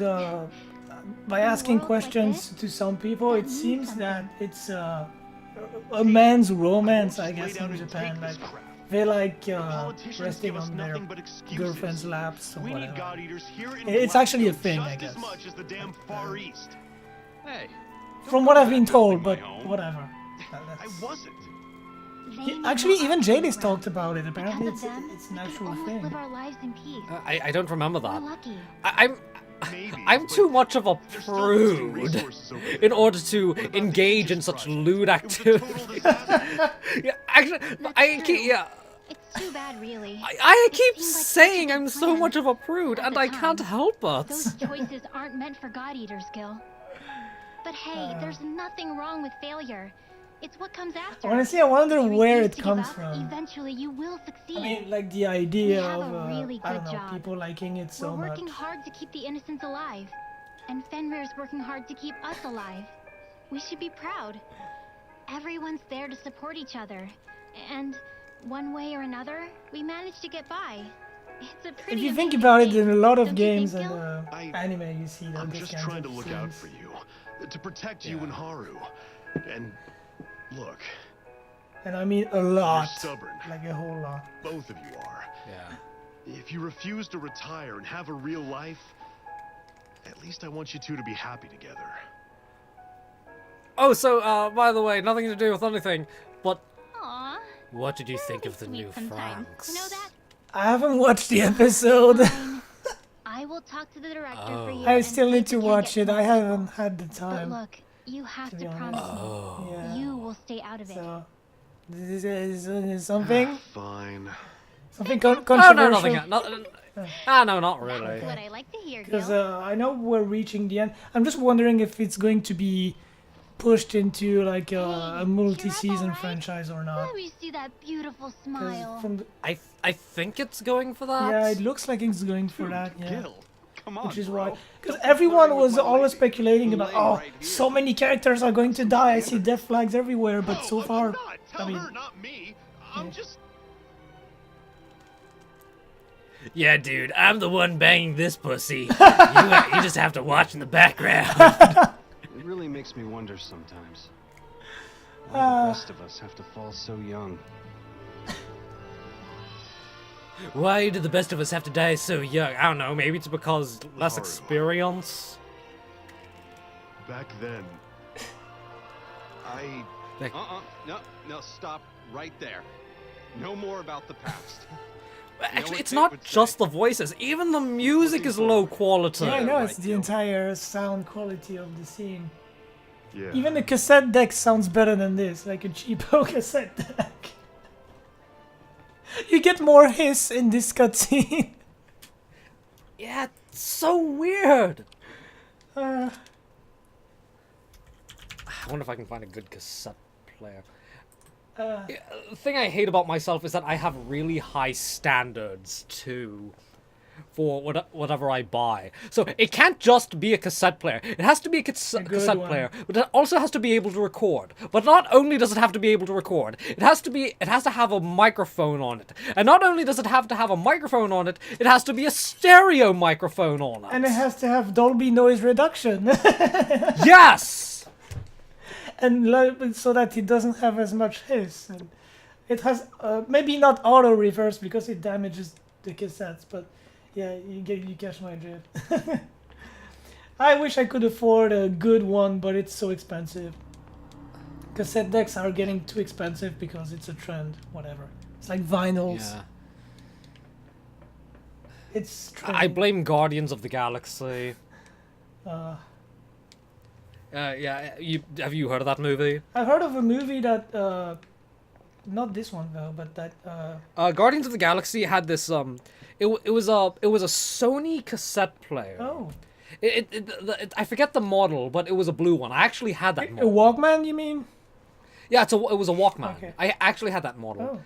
by In a asking world like questions this, to some people, that it means seems something. that it's a man's romance, I Just lay guess, down in and Japan. take Like, this crap. they like Politicians resting give us on their nothing but excuses. girlfriend's laps or We need whatever. God eaters here in It's actually a Blackfield thing, I just as guess. much as the damn Far East. Hey, From what I've been That's not told, my but home. whatever. I wasn't. They need Actually, more even eyes Jadis around. talked about it. Apparently, Because of them, it's an we can actual almost thing. live our lives in peace. I don't remember We're that. lucky. Maybe. I'm but too much of a there's still wasted prude resources over there. in order to What about the engage Teachers in such Project? lewd It was a total activity. disaster. Yeah, actually, I That's keep, true. yeah, It's too bad, really. I It keep seemed like such a saying good I'm so plan. much of a prude, At and the I can't time, help Those it. choices aren't meant for God Eaters, Gil. But hey, there's nothing wrong with failure. It's what comes after. Honestly, I wonder If you where refuse it to give comes up, from. Eventually, you will succeed. I mean, like the idea We have of, a really I don't good know, job. people liking it so We're much. working hard to keep the innocents alive. And Fenrir's working hard to keep us alive. We should be proud. Everyone's there to support each other. And one way or another, we managed to get by. It's a pretty If you think amazing about it, thing, in a lot of don't you games think, and Gil? anime, you see that I'm this just kind trying of to look out scenes. for you, to protect you and Haru. And look, And I mean a lot. You're stubborn. Like a whole lot. Both of you are. Yeah. If you refuse to retire and have a real life, at least I want you two to be happy together. Oh, so, by the way, nothing to do with anything, but Aw. what did you think That'd of the be new sweet sometimes. Franks? You know that? I haven't watched the episode. I will talk to the director Oh. for you. I and still see need if to we can watch get it. I more haven't people. had the But time. look, you have to to be honest. promise me. Oh. Yeah. You will stay out of it. So, this is something? Fine. Something Oh, controversial? no, nothing. No, not really. That's what I like to hear, Because Gil. I know we're reaching the end. I'm just wondering if it's going to be pushed into like a Hey, multi-season cheer up, alright? franchise or not. Let me see that beautiful 'Cause smile. from the, I think it's going for that. yeah, it looks like it's going for that. Yeah. Gil, come on, Which is bro. why, because Don't be everyone flirting with was my always lady. speculating about, Lay oh, right here. so many characters are going to die. I see death flags everywhere, but so No, far, I'm not. Tell I mean, her, not me. I'm yeah. just. Yeah, dude, I'm the one banging this pussy. you just have to watch in the background. It really makes me wonder sometimes. Why the best of us have to fall so young. Why do the best of us have to die so young? I don't know, maybe it's because less Hard. experience? Back then, I. No, stop right there. No more about the past. Actually, what it's Kate not would say. just the voices. Even the music is low quality. yeah, I know, right, it's the Gil. entire sound quality of the scene. Yeah. Even the cassette deck sounds better than this, like a cheapo cassette deck. You get more hiss in this cutscene. Yeah, it's so weird. Uh, I wonder if I can find a good cassette player. uh, Yeah, the thing I hate about myself is that I have really high standards too for whatever I buy. So it can't just be a cassette player. It has to be a good cassette one. player, but it also has to be able to record. But not only does it have to be able to record, it has to have a microphone on it. And not only does it have to have a microphone on it, it has to be a stereo microphone on it. and it has to have Dolby noise reduction. Yes. And so that it doesn't have as much hiss. And it has maybe not auto reverse because it damages the cassettes, but yeah, you catch my drift. I wish I could afford a good one, but it's so expensive. Cassette decks are getting too expensive because it's a trend. Whatever. It's like vinyls. Yeah. It's I trending. blame Guardians of the Galaxy. Uh, Yeah, have you heard of that movie? I've heard of a movie that not this one though, but that Guardians of the Galaxy had this it was a Sony cassette player. oh, I forget the model, but it was a blue one. I actually had that a model. Walkman, you mean? Yeah, it was a Walkman. Okay. I actually had that model.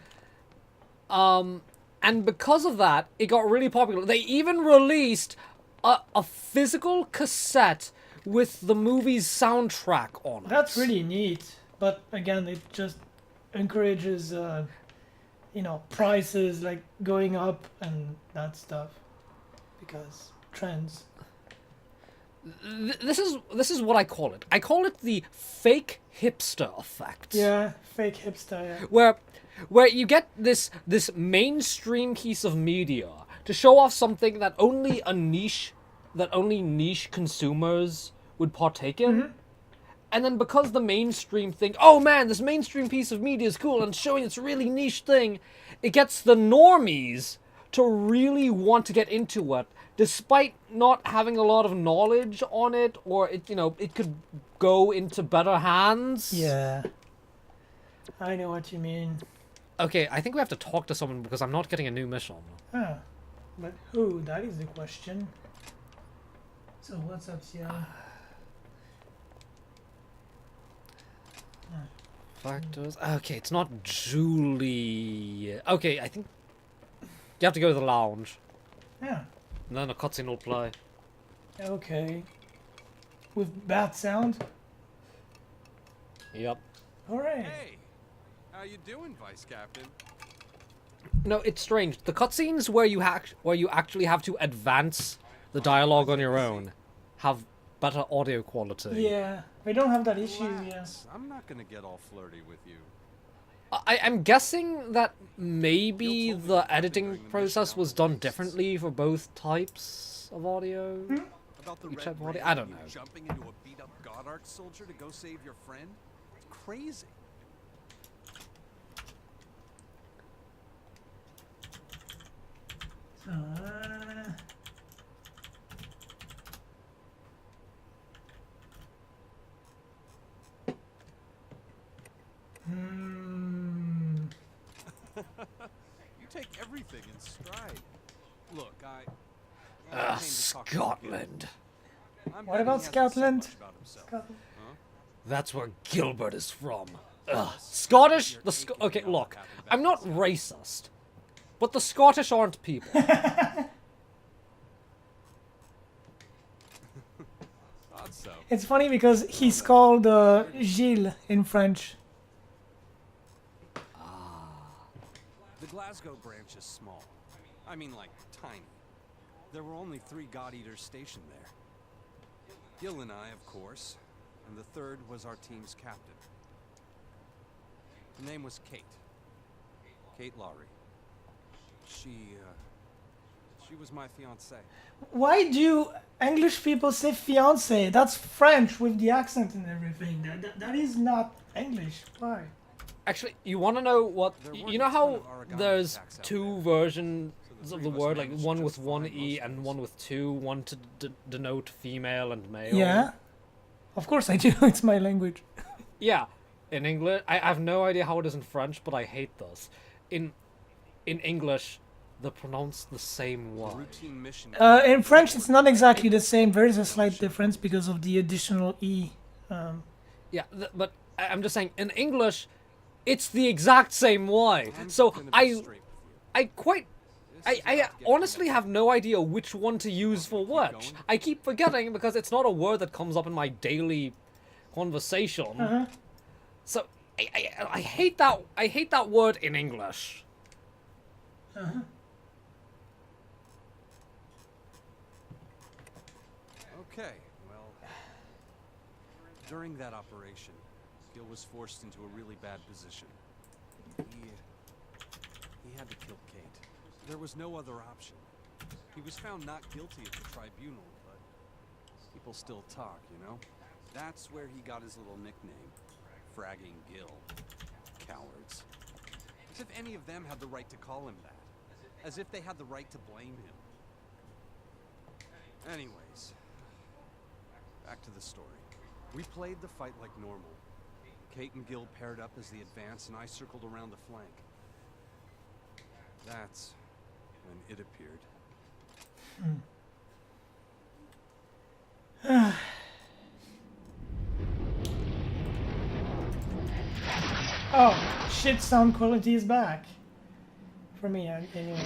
Oh, And because of that, it got really popular. They even released a physical cassette with the movie's soundtrack on it. that's really neat. But again, it just encourages, prices like going up and that stuff because trends. This is what I call it. I call it the fake hipster effect. Yeah, fake hipster. Yeah. Where you get this mainstream piece of media to show off something that only niche consumers would partake in. Mm-hmm. And then because the mainstream think, oh man, this mainstream piece of media is cool and showing this really niche thing, it gets the normies to really want to get into it, despite not having a lot of knowledge on it, or it could go into better hands. Yeah. I know what you mean. Okay, I think we have to talk to someone because I'm not getting a new mission. Huh. But who? That is the question. So what's up, Xiao? Factors. Okay, it's not Julie. Okay, I think you have to go to the lounge, Yeah. and then a cutscene will play. Okay. With bad sound? Yep. Alright. Hey, how you doing, Vice Captain? No, it's strange. The cutscenes where you actually have to advance the dialogue on your own have better audio quality. Yeah. We don't have that issue, yeah. Relax. I'm not gonna get all flirty with you. I'm guessing that maybe the editing process was done differently for both types of audio. About the Each Red type of audio? Raven I don't and you know. jumping into a beat-up God Arc soldier to go save your friend? It's crazy. You take everything in stride. Look, I came to talk to Scotland. Gil. I'm What betting about he hasn't said Scotland? much about himself. Scotland. That's where Gilbert is from. Scottish? Okay, look. I'm not racist. But the Scottish aren't people. Thought so. It's funny because he's called Gilles in French. The Glasgow branch is small. I mean, like, tiny. There were only 3 God Eaters stationed there. Gil and I, of course, and the third was our team's captain. Her name was Kate. Kate Lowry. She was my fiancée. Why do English people say fiance? That's French with the accent and everything. That is not English. Why? Actually, you want to know what... There You weren't know a ton how of origami there's attacks out 2 there. versions So of the the three of us word, like managed one just with one fine E most and days. one with 2, one to denote female and male? Yeah. Of course I do. It's my language. Yeah. In English, I have no idea how it is in French, but I hate this. In English, they're pronounced the same The way. routine mission. In French, it's not exactly the same. There is a slight difference because of the additional E. Yeah, but I'm just saying, in English, it's the exact same way. I'm So gonna be I straight with you. I quite... This is I about to get honestly political. have no idea which one to use for Keep which. going? I keep forgetting because it's not a word that comes up in my daily conversation. So I hate that word in English. Okay, well, during that operation, Gil was forced into a really bad position. He had to kill Kate. There was no other option. He was found not guilty at the tribunal, but people still talk, you know? That's where he got his little nickname, Fragging Gil. Cowards. As if any of them had the right to call him that. As if they had the right to blame him. Anyways, back to the story. We played the fight like normal. Kate and Gil paired up as the advance, and I circled around the flank. That's when it appeared. Oh, shit, sound quality is back. For me, anyway.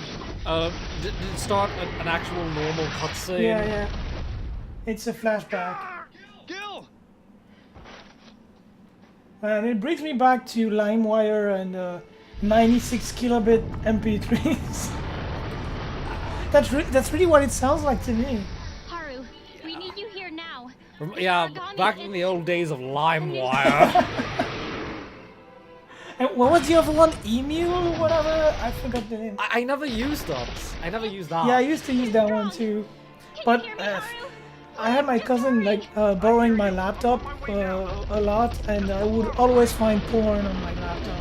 Did it start an actual normal cutscene? Yeah, yeah. It's a flashback. Gil! And it brings me back to LimeWire and 96 kilobit MP3s. That's really what it sounds like to me. Haru, we need you here now. Yeah, back in the old days of LimeWire. And what was the other one? Emu or whatever? I forgot the name. I never used that. I never used that. Yeah, I used to use that one too. But Can you hear me, Haru? I had my cousin like borrowing my laptop a lot, and I would always find porn on my laptop.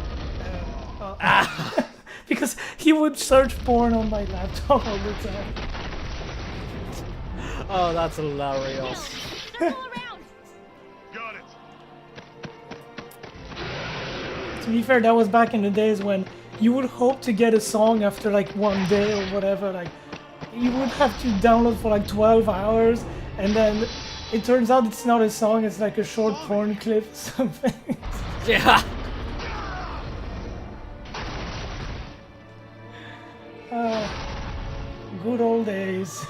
Because he would search porn on my laptop all the time. Oh, that's hilarious. Circle around. Got it. To be fair, that was back in the days when you would hope to get a song after like one day or whatever. Like you would have to download for like 12 hours, and then it turns out it's not a song; it's like a short porn clip or something. Yeah. Good old days.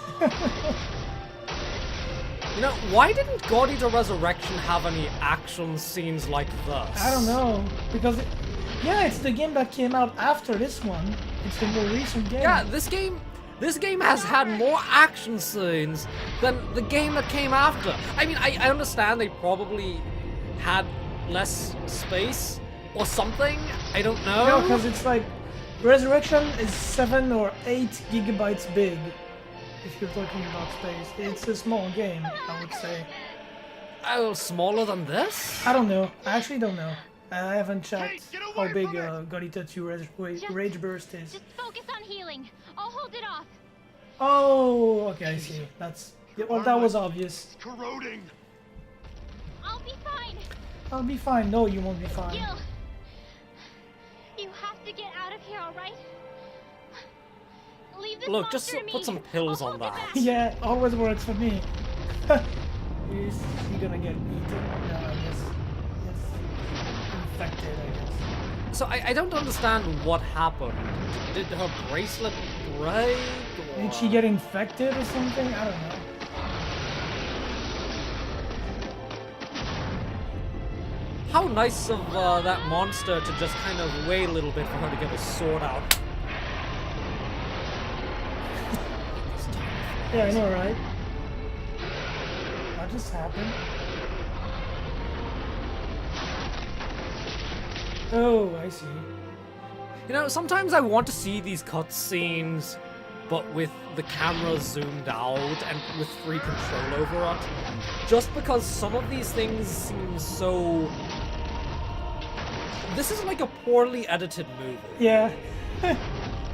You know, why didn't God Eater Resurrection have any action scenes like this? I don't know because yeah, it's the game that came out after this one. It's the more recent game. Yeah, this game has had more action scenes than the game that came after. I mean, I understand they probably had less space or something. I don't No, know. because it's like Resurrection is 7 or 8 gigabytes big. If you're talking about space, it's a small game, I would say. Oh, smaller than this? I don't know. I actually don't know. I haven't checked how big Godita 2 Rage Burst is. Just focus on healing. I'll hold it off. Oh, okay, I see. That's well, that was obvious. Corroding. I'll be fine. I'll be fine. No, you won't be fine. Gil, you have to get out of here, all right? Leave this Look, monster just to me. put some pills I'll on hold it that. back. Yeah, always works for me. Is he gonna get eaten? No, I guess. Yes. Infected, I guess. So I don't understand what happened. Did her bracelet break? Or... Did she get infected or something? I don't know. How nice of that monster to just kind of wait a little bit for her to get a sword out. Yeah, I know, right? What just happened? Oh, I see. You know, sometimes I want to see these cutscenes, but with the camera zoomed out and with free control over it. Just because some of these things seem so... This is like a poorly edited movie. Yeah.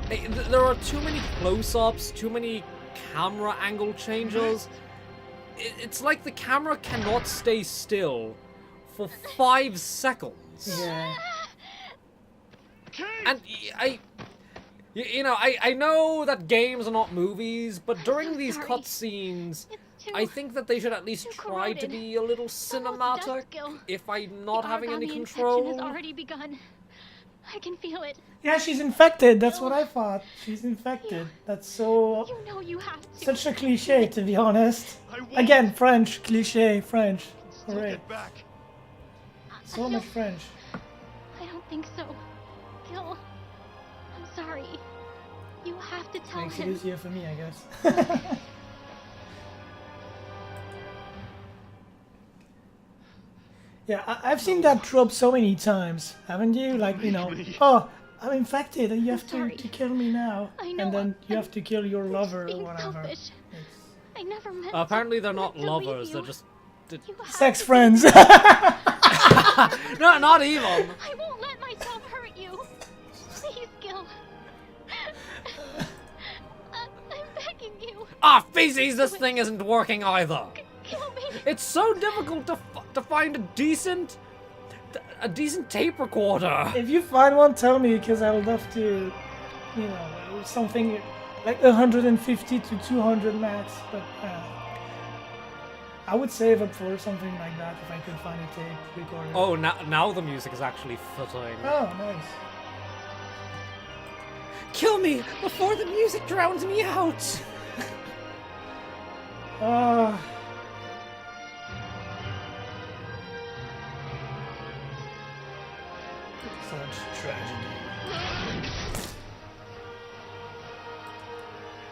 There are too many close-ups, too many camera angle changes. It's like the camera cannot stay still for 5 seconds. Yeah. And I know that games are not movies, but during these sorry. cutscenes, It's too, I think that they should at least too try to corroded. be a little almost dust, cinematic Gil. if I'm not The having any origami control. infection has already begun. I can feel it. Yeah, she's infected. That's what I thought. She's infected. That's so... You know you have to. Such a cliche, to be honest. I won't. Again, French. Cliche, French. Still Alright. get back. So much French. I don't think so. Gil, I'm sorry. You have to tell Makes it him. easier for me, I guess. Yeah, I've seen that trope so many times, haven't you? Like, you know, oh, I'm infected and you have sorry. to kill me now. I know, And then you I'm have to kill your lover or being whatever. selfish. It's I never meant Apparently to, they're not meant to leave lovers, you. they're just... You have sex to- friends. No, not even! I won't let myself hurt you. Please, Gil. I'm begging you. Ah, feces, this thing isn't working either! Kill me. It's so difficult to find a decent tape recorder. If you find one, tell me, because I would love to, you know, something like 150 to 200 max, but I would save up for something like that if I could find a tape recorder. Oh, now the music is actually fitting. Oh, nice. Kill me before the music drowns me out! Such tragedy.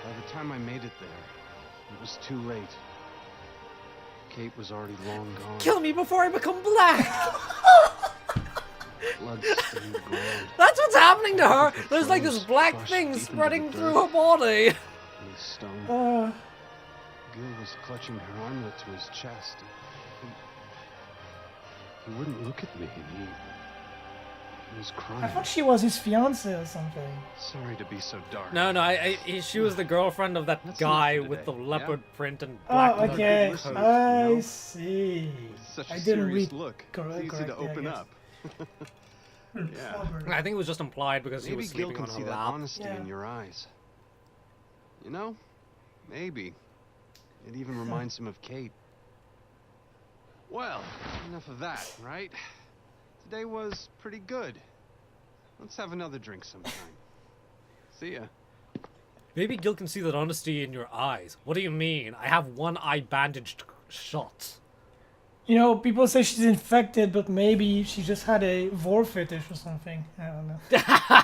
By the time I made it there, it was too late. Kate was already long gone. Kill me before I become black! Blood stained the ground. That's what's happening to her! Like There's like this froze, black crushed thing deep into spreading the through dirt. her body. And the stone. Gil was clutching her armlet to his chest. He wouldn't look at me. He was I crying. thought she was his fiance or something. Sorry to be so dark. No, she was the girlfriend of that That's guy enough for with the today, leopard print and Oh, black leather okay. Listen, coat. I you know? see. Such a I didn't serious read look. correctly, It's easy to I open guess. up. Yeah. Clever. I think it was just implied because he Maybe was Gil sleeping can on see her that lap. honesty Yeah. in your eyes. You know, maybe. It even reminds him of Kate. Well, enough of that, right? Today was pretty good. Let's have another drink sometime. See ya. Maybe Gil can see that honesty in your eyes. What do you mean? I have one eye bandaged shut. You know, people say she's infected, but maybe she just had a vor fetish or something. I don't know.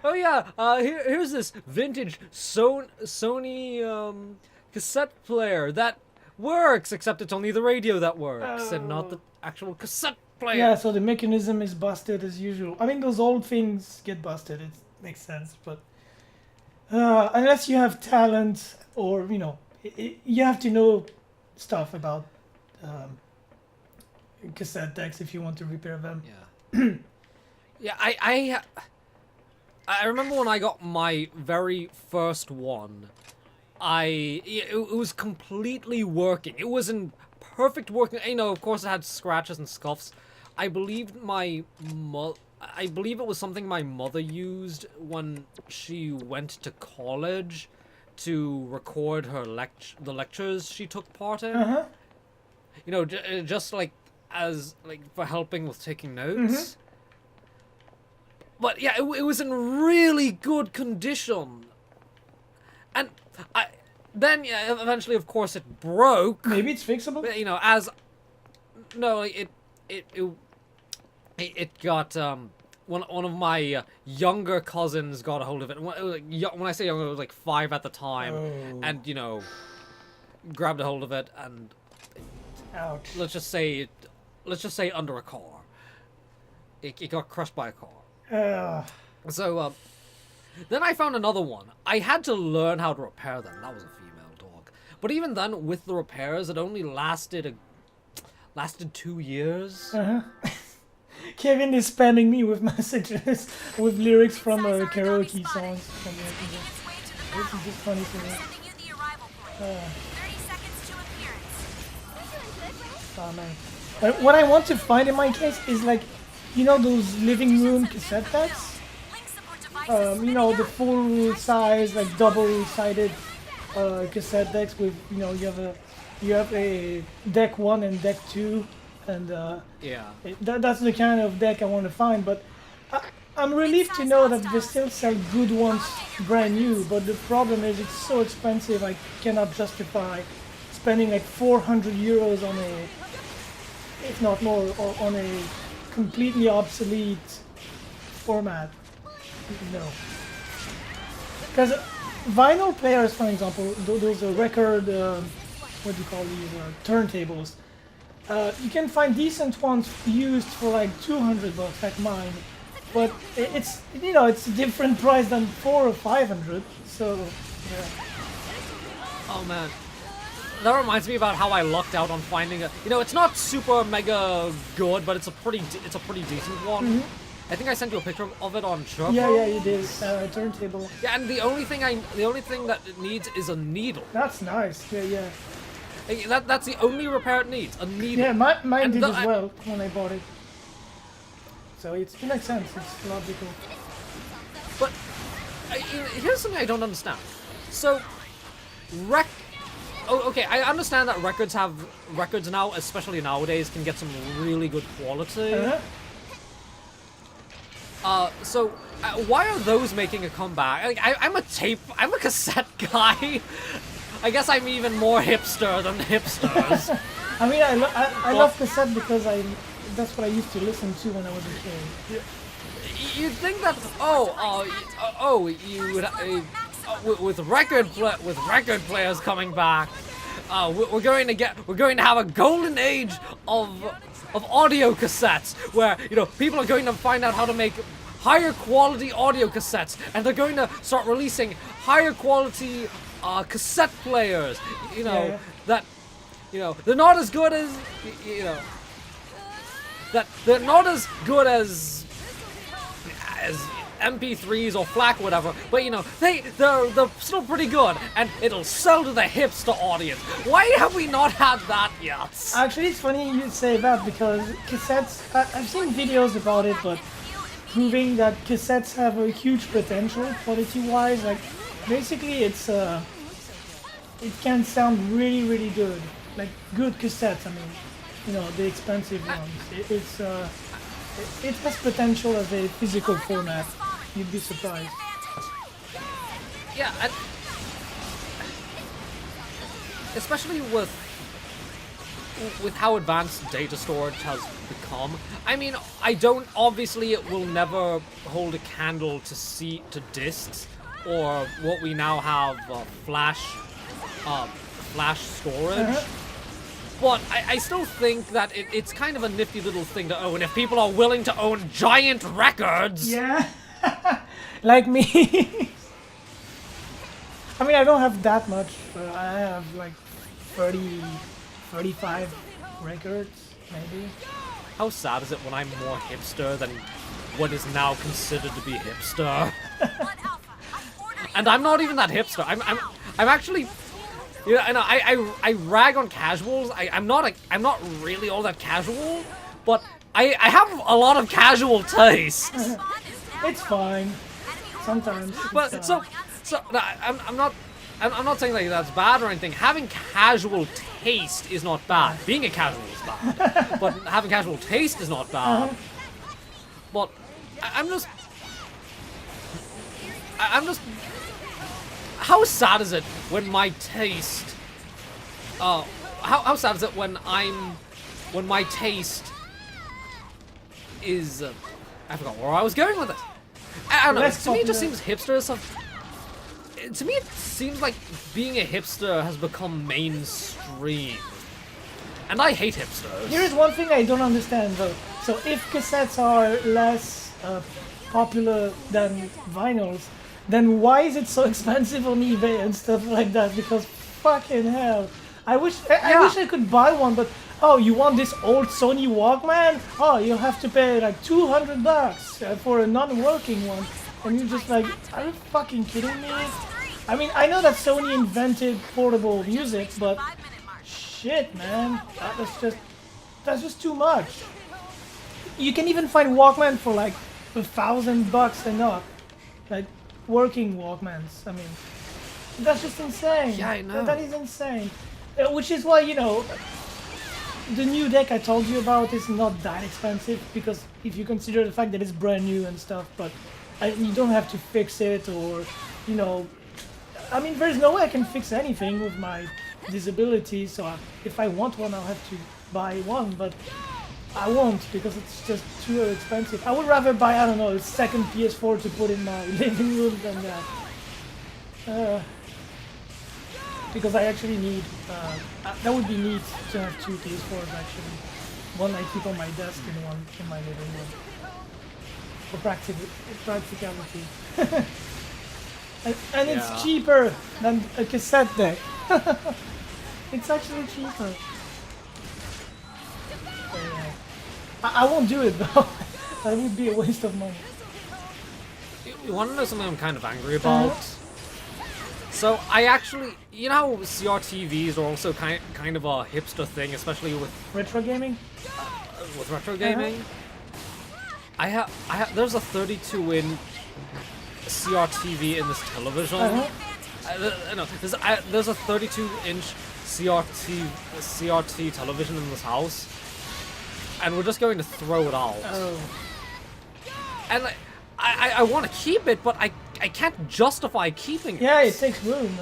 Oh yeah, here's this vintage Sony cassette player that works, except it's only the radio that works and not the actual cassette player. Yeah, so the mechanism is busted as usual. I mean, those old things get busted. It makes sense, but unless you have talent or you have to know stuff about cassette decks if you want to repair them. Yeah. Yeah, I remember when I got my very first one, it was completely working. It was in perfect working. Of course it had scratches and scuffs. I believe it was something my mother used when she went to college to record her the lectures she took part in. Just for helping with taking notes. But yeah, it was in really good condition. And then eventually, of course, it broke. Maybe it's fixable. It got one of my younger cousins got a hold of it. When I say younger, it was like 5 at the time, and grabbed a hold of it, and ouch. Let's just say under a car. It got crushed by a car. So then I found another one. I had to learn how to repair them. That was a female dog. But even then, with the repairs, it only lasted 2 years. Kevin is spamming me with messages with lyrics from karaoke songs. This is just funny to me. Oh man. What I want to find in my case is those living room cassette decks. The full size, double-sided cassette decks with you have a deck 1 and deck 2, and that's the kind of deck I want to find. But I'm relieved to know that they still sell good ones brand new. But the problem is it's so expensive. I cannot justify spending like 400 euros on if not more, on a completely obsolete format. No. Because vinyl players, for example, those record, what do you call these, turntables, you can find decent ones used for like $200, like mine. But it's a different price than 400 or 500. So, yeah. Oh man. That reminds me about how I lucked out on finding it's not super mega good, but it's a pretty decent one. I think I sent you a picture of it on Sherpa. Yeah, you did. Turntable. Yeah, and the only thing that it needs is a needle. That's nice. Yeah. That's the only repair it needs, a needle. Yeah, mine did as well when I bought it. So it makes sense. It's logical. But here's something I don't understand. So, okay, I understand that records now, especially nowadays, can get some really good quality. So why are those making a comeback? I'm a cassette guy. I guess I'm even more hipster than the hipsters. I mean, I love cassette because that's what I used to listen to when I was a kid. You'd think that with record players coming back, we're going to have a golden age of audio cassettes where people are going to find out how to make higher quality audio cassettes, and they're going to start releasing higher quality cassette players. That they're not as good as that they're not as good as MP3s or FLAC, whatever, but they're still pretty good, and it'll sell to the hipster audience. Why have we not had that yet? Actually, it's funny you say that because cassettes. I've seen videos about it, but proving that cassettes have a huge potential quality-wise. Like, basically, it can sound really, really good. Like good cassettes. I mean, the expensive ones. It has potential as a physical format. You'd be surprised. Yeah, especially with how advanced data storage has become. I mean, I don't. Obviously, it will never hold a candle to discs or what we now have flash storage. But I still think that it's kind of a nifty little thing to own if people are willing to own giant records. Yeah. Like me. I mean, I don't have that much. I have like 30, 35 records, maybe. How sad is it when I'm more hipster than what is now considered to be hipster? And I'm not even that hipster. I'm actually, you know, I rag on casuals. I'm not really all that casual, but I have a lot of casual tastes. It's fine. Sometimes. But it's, so no, I'm not saying that that's bad or anything. Having casual taste is not bad. Being a casual is bad. But having casual taste is not bad. But I'm just how sad is it when my taste how sad is it when my taste is I forgot where I was going with it. I don't know. Less To me, it just popular. seems hipster stuff. To me, it seems like being a hipster has become mainstream, and I hate hipsters. Here's one thing I don't understand though. So if cassettes are less popular than vinyls, then why is it so expensive on eBay and stuff like that? Because fucking hell, I wish I could buy one, but oh, you want this old Sony Walkman? Oh, you'll have to pay like $200 for a non-working one. And you're just like, are you fucking kidding me? I mean, I know that Sony invented portable music, but shit, man, that's just too much. You can even find Walkman for like $1,000 and up, like working Walkmans. I mean, that's just insane. Yeah, I know. That is insane. Which is why, you know, the new deck I told you about is not that expensive, because if you consider the fact that it's brand new and stuff, but you don't have to fix it, or, you know, I mean, there's no way I can fix anything with my disability, so if I want one, I'll have to buy one, but I won't, because it's just too expensive. I would rather buy, I don't know, a second PS4 to put in my living room than that. Because I actually need, that would be neat to have two PS4s actually. One I keep on my desk and one in my living room. For practicality. and Yeah. it's cheaper than a cassette deck. It's actually cheaper. So, yeah. I won't do it though. That would be a waste of money. You want to know something I'm kind of angry about? So I actually, you know how CRTVs are also kind of a hipster thing, especially with Retro gaming? retro gaming. I have there's a 32-inch CRTV in this television. No, there's a 32-inch CRT television in this house, and we're just going to throw it out. Oh. And I want to keep it, but I can't justify keeping it. Yeah, it takes room.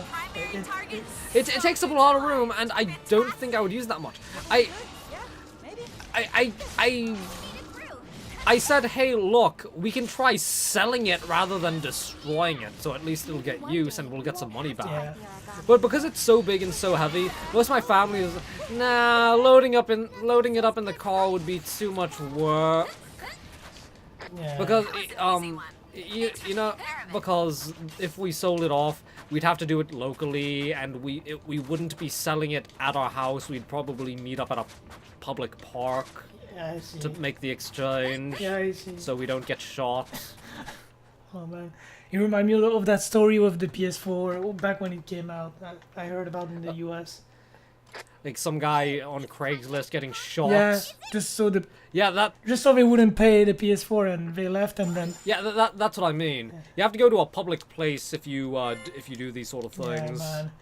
It takes up a lot of room, and I don't think I would use that much. I said, hey, look, we can try selling it rather than destroying it, so at least it'll get use and we'll get some money back. Yeah. But because it's so big and so heavy, most of my family is, nah, loading it up in the car would be too much work. Yeah. Because you know, because if we sold it off, we'd have to do it locally, and we wouldn't be selling it at our house. We'd probably meet up at a public park Yeah, I see. to make the exchange, Yeah, I see. so we don't get shot. Oh man, you remind me of that story with the PS4 back when it came out. I heard about in the US. Like some guy on Craigslist getting shot. Yeah, just so that they wouldn't pay the PS4 and they left, and then that's what I mean. You have to go to a public place if you do these sort of yeah, things. man.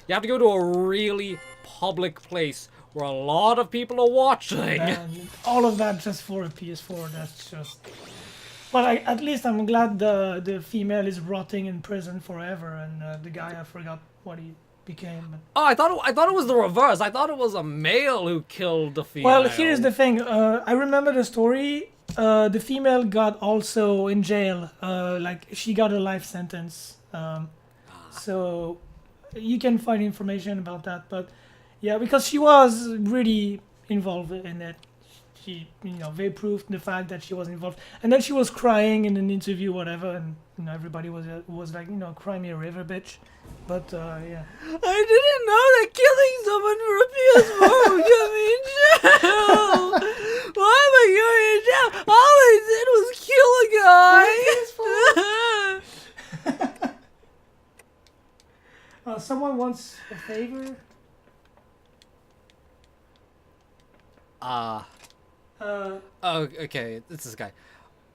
You have to go to a really public place where a lot of people are watching. Man, all of that just for a PS4. That's just. But at least I'm glad the female is rotting in prison forever, and the guy, I forgot what became. Oh, I thought it was the reverse. I thought it was a male who killed the female. Well, here's the thing. I remember the story. The female got also in jail. Like she got a life sentence. So you can find information about that. But yeah, because she was really involved in it. She, they proved the fact that she was involved. And then she was crying in an interview, whatever, and everybody was like, cry me a river, bitch. But yeah. I didn't know that killing someone for a PS4 would get me in jail. Why am I going in jail? All I did was kill a guy. Someone wants a favor. Oh, okay, it's this guy.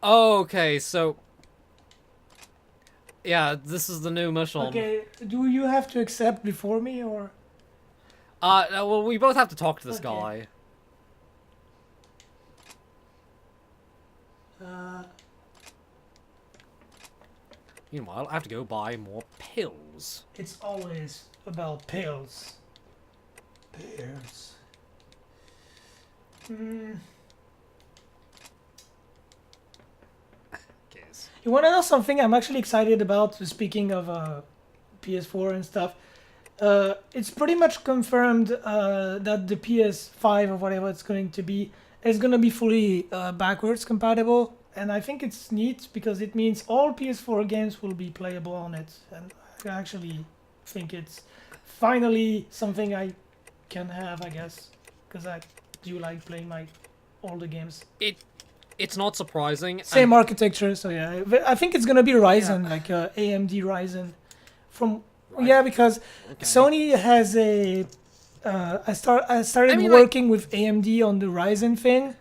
Okay, so... Yeah, this is the new mission. Okay, do you have to accept before me, or...? Well, we both have to talk to this Okay. guy. Meanwhile, I have to go buy more pills. It's always about pills. Pills. Guess. You want to know something I'm actually excited about, speaking of PS4 and stuff? It's pretty much confirmed that the PS5 or whatever it's going to be is going to be fully backwards compatible. And I think it's neat because it means all PS4 games will be playable on it. And I actually think it's finally something I can have, I guess. Because I do like playing my older games. It's not surprising. Same architecture, so yeah. I think it's gonna be Ryzen, like AMD Ryzen. Yeah, because Sony has a. I started working with AMD on the Ryzen thing,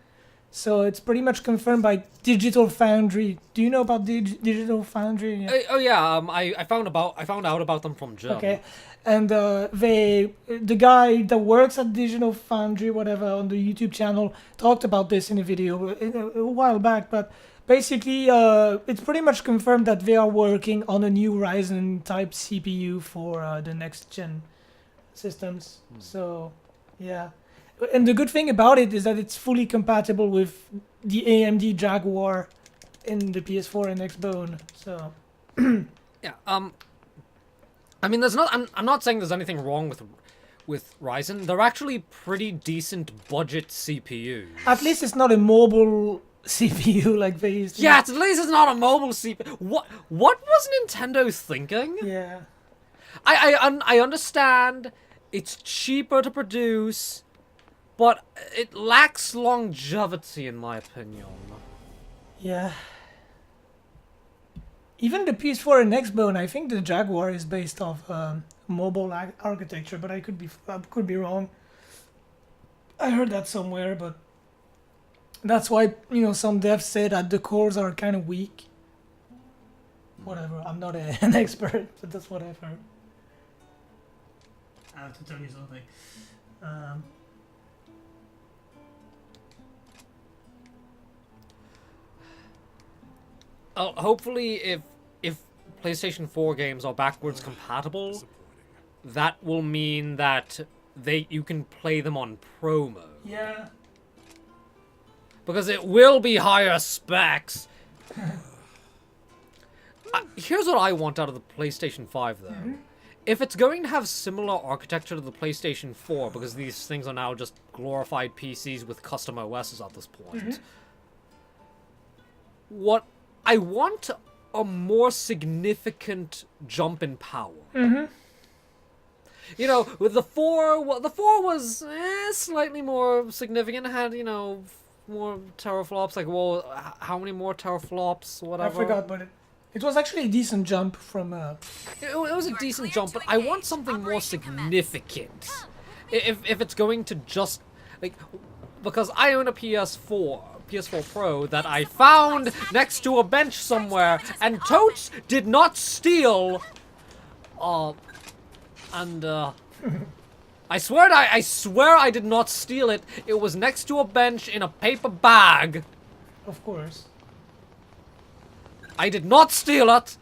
so it's pretty much confirmed by Digital Foundry. Do you know about Digital Foundry? Yeah. I found out about them from Jim. Okay, and the guy that works at Digital Foundry, whatever, on the YouTube channel, talked about this in a video a while back. But basically, it's pretty much confirmed that they are working on a new Ryzen type CPU for the next gen systems. So, yeah. And the good thing about it is that it's fully compatible with the AMD Jaguar in the PS4 and Xbone. So. Yeah. I mean, there's not. I'm not saying there's anything wrong with Ryzen. They're actually pretty decent budget CPUs. At least it's not a mobile CPU like they used to. Yeah, at least it's not a mobile CPU. What was Nintendo thinking? Yeah. I understand it's cheaper to produce, but it lacks longevity in my opinion. Yeah. Even the PS4 and Xbone, I think the Jaguar is based off mobile architecture, but I could be wrong. I heard that somewhere, but that's why some devs say that the cores are kind of weak. Whatever, I'm not an expert, but that's what I've heard. I have to tell you something. Hopefully, if PlayStation 4 games are backwards compatible, that will mean that you can play them on Pro mode. Yeah. Because it will be higher specs. Here's what I want out of the PlayStation 5, though. Mm-hmm. If it's going to have similar architecture to the PlayStation 4, because these things are now just glorified PCs with custom OSs at this point, what I want a more significant jump in power. With the 4, the 4 was slightly more significant. It had, more teraflops. Like, well, how many more teraflops? Whatever. I forgot, but it was actually a decent jump from. It was a decent jump, but I want something more significant. If it's going to just because I own a PS4 Pro that I found next to a bench somewhere, and Totes did not steal. I swear I did not steal it. It was next to a bench in a paper bag. Of course. I did not steal it.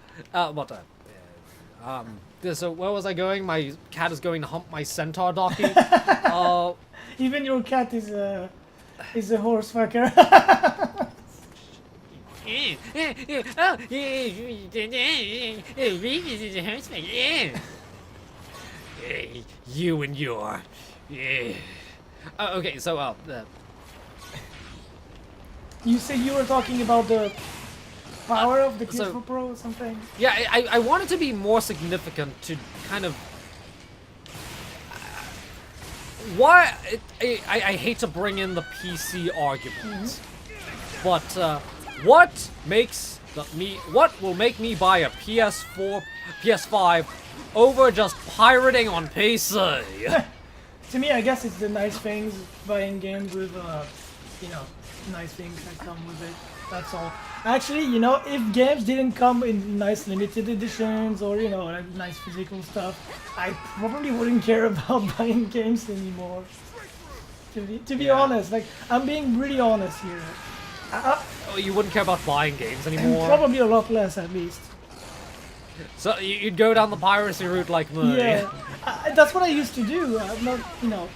So where was I going? My cat is going to hump my centaur donkey. Even your cat is a horse fucker. You and your... okay, so, You said you were talking about the power of the so- PS4 Pro or something? yeah, I want it to be more significant to kind of... why... I hate to bring in the PC argument, but, what makes what will make me buy a PS5 over just pirating on PC? To me, I guess it's the nice things, buying games with, you know, nice things that come with it. That's all. Actually, you know, if games didn't come in nice limited editions or, you know, like nice physical stuff, I probably wouldn't care about buying games anymore. To be honest, like, I'm being really honest here. Oh, you wouldn't care about buying games anymore? Probably a lot less, at least. So you'd go down the piracy route like me? Yeah, that's what I used to do. I'm not, you know,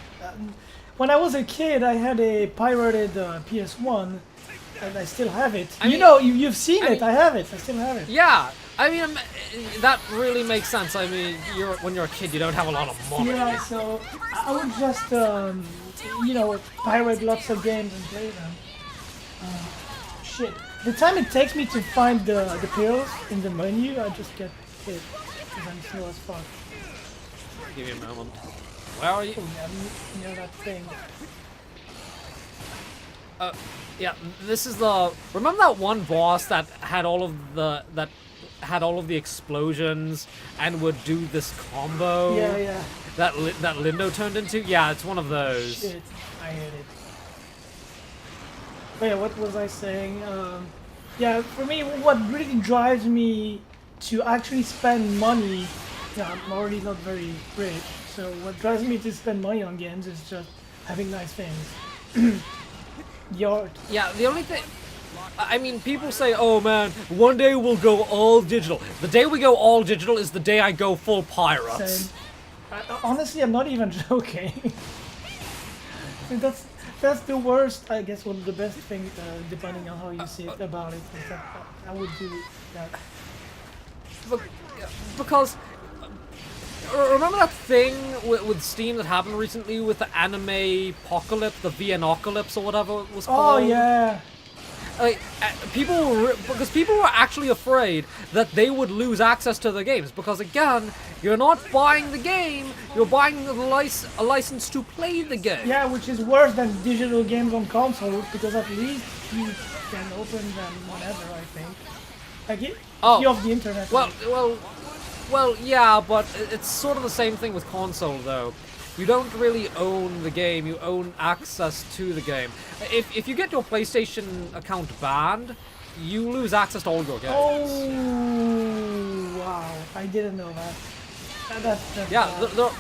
when I was a kid, I had a pirated PS1, and I still have it. I mean- you know, you've seen it. mean- I have it. I still have it. Yeah, I mean, that really makes sense. I mean, when you're a kid, you don't have a lot of money. Yeah, so I would just, you know, pirate lots of games and play them. Shit. The time it takes me to find the pills in the menu, I just get hit. Because I'm slow as fuck. Give me a moment. Where are you? Oh, yeah, near that thing. Yeah, this is the... remember that one boss that had all of the... explosions and would do this combo? Yeah, yeah. That Lindo turned into? Yeah, it's one of those. Shit. I hate it. But yeah, what was I saying? Yeah, for me, what really drives me to actually spend money, yeah, I'm already not very rich, so what drives me to spend money on games is just having nice things. Yeah, the only thing... I mean, people say, oh man, one day we'll go all digital. The day we go all digital is the day I go full pirate. Same. Honestly, I'm not even joking. That's the worst, I guess, one of the best things, depending on how you see it about it, is that I would do that. Because... remember that thing with Steam that happened recently with the anime apocalypse, the Viennocalypse or whatever it was called? Oh, yeah. Like, because people were actually afraid that they would lose access to the games, because again, you're not buying the game, you're buying a license to play the game. Yeah, which is worse than digital games on consoles, because at least you can open them whenever, I think. Like, if you have the internet. Well, yeah, but it's sort of the same thing with console, though. You don't really own the game, you own access to the game. If you get your PlayStation account banned, you lose access to all your games. Oh, wow. I didn't know that. That's yeah,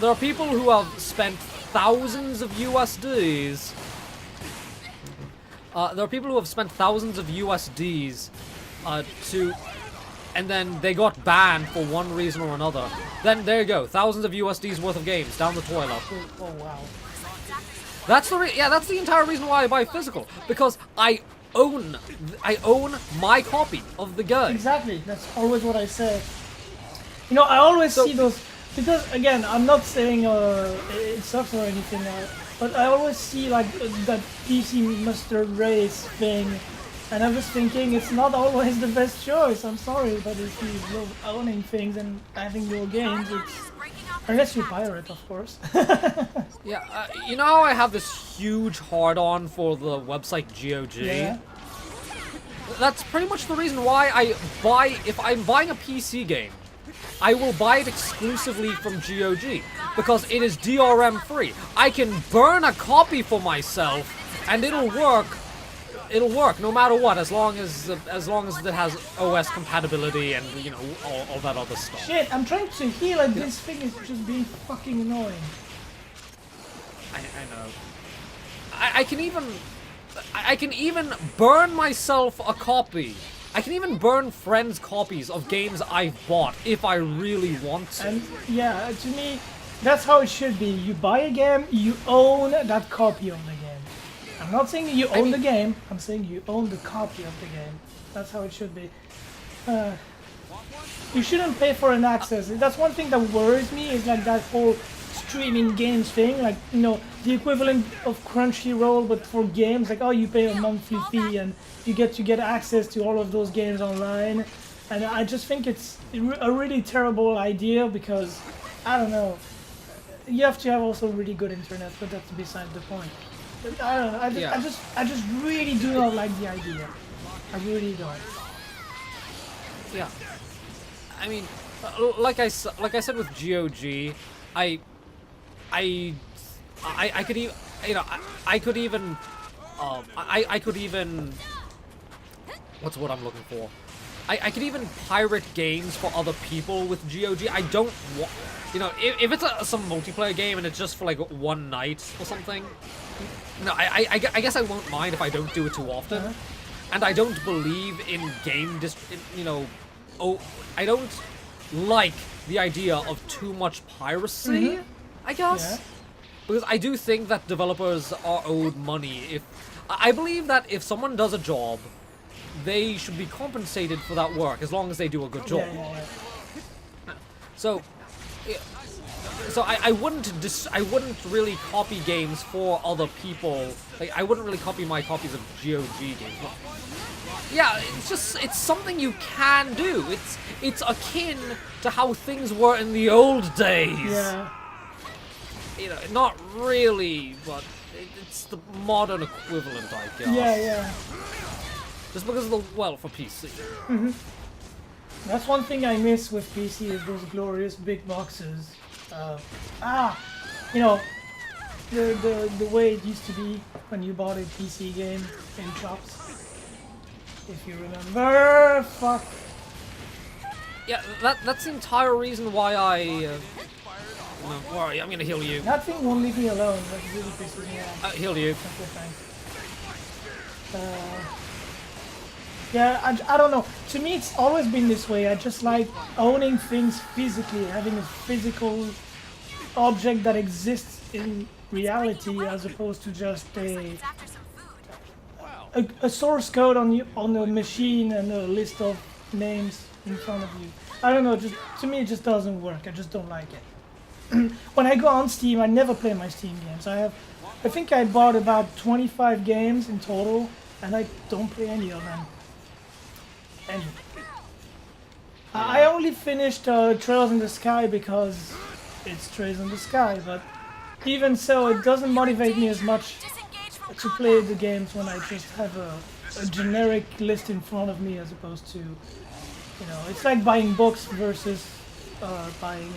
there are people who have spent thousands of USDs. There are people who have spent thousands of USDs and then they got banned for one reason or another. Then there you go, thousands of USDs worth of games down the toilet. Oh wow. That's the entire reason why I buy physical, because I own my copy of the game. Exactly. That's always what I say. You know, I always see those, because again, I'm not saying it sucks or anything, but I always see like that PC mustard race thing. And I was thinking, it's not always the best choice. I'm sorry, but if you love owning things and having your games, it's... unless you pirate, of course. Yeah, you know how I have this huge hard-on for the website GOG? Yeah. That's pretty much the reason why I buy... if I'm buying a PC game, I will buy it exclusively from GOG, because it is DRM-free. I can burn a copy for myself, and it'll work. It'll work no matter what, as long as it has OS compatibility and, you know, all that other stuff. Shit, I'm trying to heal and this thing is just being fucking annoying. I know. I can even burn myself a copy I can even burn friends' copies of games I've bought if I really want to. And yeah, to me, that's how it should be. You buy a game, you own that copy of the game. I'm not saying you own the game, I'm saying you own the copy of the game. That's how it should be. You shouldn't pay for an access. That's one thing that worries me, is like that whole streaming games thing. Like, you know, the equivalent of Crunchyroll, but for games. Like, oh, you pay a monthly fee and you get access to all of those games online. And I just think it's a really terrible idea because, I don't know, you have to have also really good internet, but that's beside the point. But I don't know, I just really do not like the idea. I really don't. Yeah. I mean, like I said with GOG, I could even, you know, I could even, what's what I'm looking for? I could even pirate games for other people with GOG. I don't want, you know, if it's some multiplayer game and it's just for like one night or something, no, I guess I won't mind if I don't do it too often. And I don't believe in game you know, I don't like the idea of too much piracy, I guess. Yeah. Because I do think that developers are owed money. If I believe that if someone does a job, they should be compensated for that work as long as they do a good job. Yeah. So I wouldn't really copy games for other people. Like, I wouldn't really copy my copies of GOG games. But yeah, it's something you can do. It's akin to how things were in the old days. Yeah. You know, not really, but it's the modern equivalent, I guess. Yeah. Just because of the, well, for PC. That's one thing I miss with PC, is those glorious big boxes. You know, the way it used to be when you bought a PC game in shops. If you remember, fuck. Yeah, that's the entire reason why I. No, worry, I'm gonna heal you. That thing won't leave me alone. That really pisses me off. Heal you. Okay, thanks. Yeah, I don't know. To me, it's always been this way. I just like owning things physically, having a physical object that exists in reality, as opposed to just a source code on a machine and a list of names in front of you. I don't know. Just to me, it just doesn't work. I just don't like it. When I go on Steam, I never play my Steam games. I think I bought about 25 games in total, and I don't play any of them. Any. I only finished Trails in the Sky because it's Trails in the Sky, but even so, it doesn't motivate me as much to play the games when I just have a generic list in front of me, as opposed to, you know, it's like buying books versus buying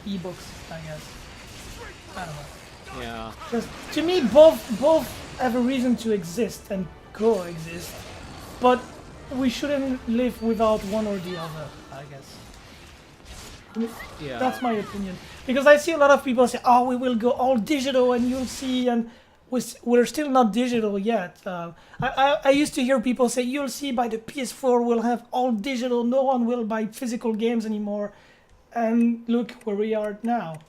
ebooks, I guess. I don't know. Yeah. Just, to me, both have a reason to exist and coexist, but we shouldn't live without one or the other, I guess. Yeah. That's my opinion. Because I see a lot of people say, oh, we will go all digital and you'll see, and we're still not digital yet. I used to hear people say, you'll see by the PS4 we'll have all digital, no one will buy physical games anymore. And look where we are now.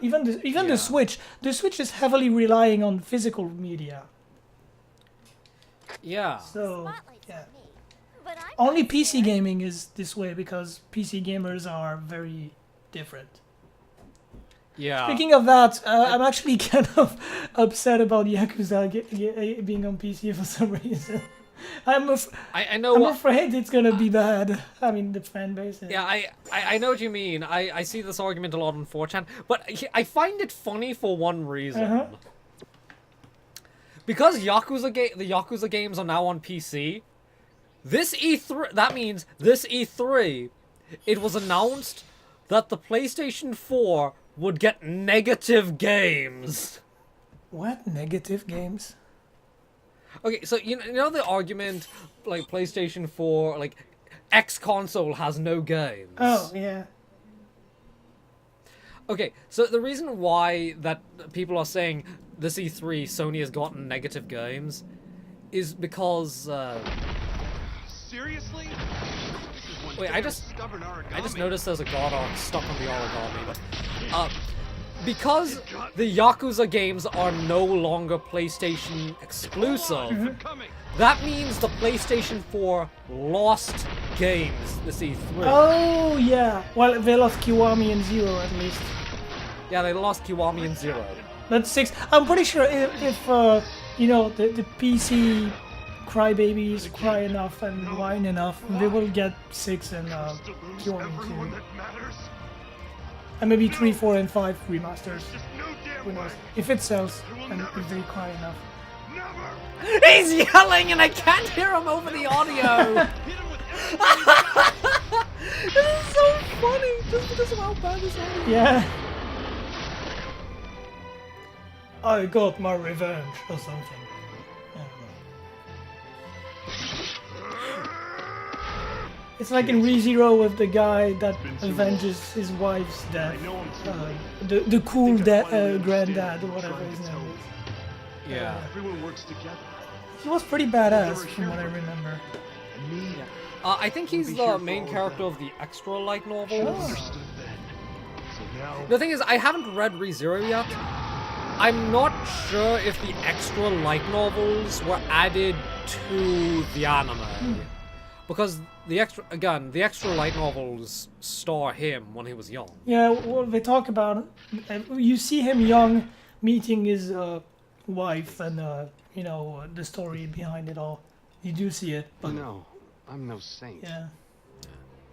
Even the Switch. The Switch is heavily relying on physical media. Yeah. So, yeah. But I'm Only not PC scared. gaming is this way because PC gamers are very different. Yeah. Speaking of that, I'm actually kind of upset about Yakuza being on PC for some reason. I know I'm what. afraid it's gonna be bad. I mean, the fan base. Yeah, I know what you mean. I see this argument a lot on 4chan, but I find it funny for one reason. Because the Yakuza games are now on PC. This E3, that means this E3, it was announced that the PlayStation 4 would get negative games. What? Negative games? Okay, so you know the argument, like PlayStation 4, like X console has no games. Oh, yeah. Okay, so the reason why that people are saying this E3 Sony has gotten negative games is because Seriously? This is one Wait, very stubborn I just origami. noticed there's a god arc stuck on the origami, but because the Yakuza games are no longer PlayStation exclusive, I'm coming. that means the PlayStation 4 lost games this E3. Oh yeah. Well, they lost Kiwami and Zero at least. Yeah, they lost Kiwami and Zero. That's 6. I'm pretty sure if you know, the PC crybabies cry enough and whine enough, they will get 6 and Kiwami 2. And maybe 3, 4, and 5 remasters. Who knows? If it sells and if they cry enough. He's yelling and I can't hear him over the audio! This is so funny, just because of how bad this audio is. Yeah. I got my revenge or something. I don't know. It's like in ReZero with the guy that avenges his wife's death. The cool granddad or whatever his name is. Yeah. Everyone works together. He was pretty badass from what I remember. I think he's the main character of the extra light novel. Understood then. So now The thing is, I haven't read ReZero yet. I'm not sure if the extra light novels were added to the anime. Because the extra light novels star him when he was young. Yeah, well, they talk about you see him young, meeting his wife, and you know the story behind it all. You do see it, but No, I'm no saint. yeah,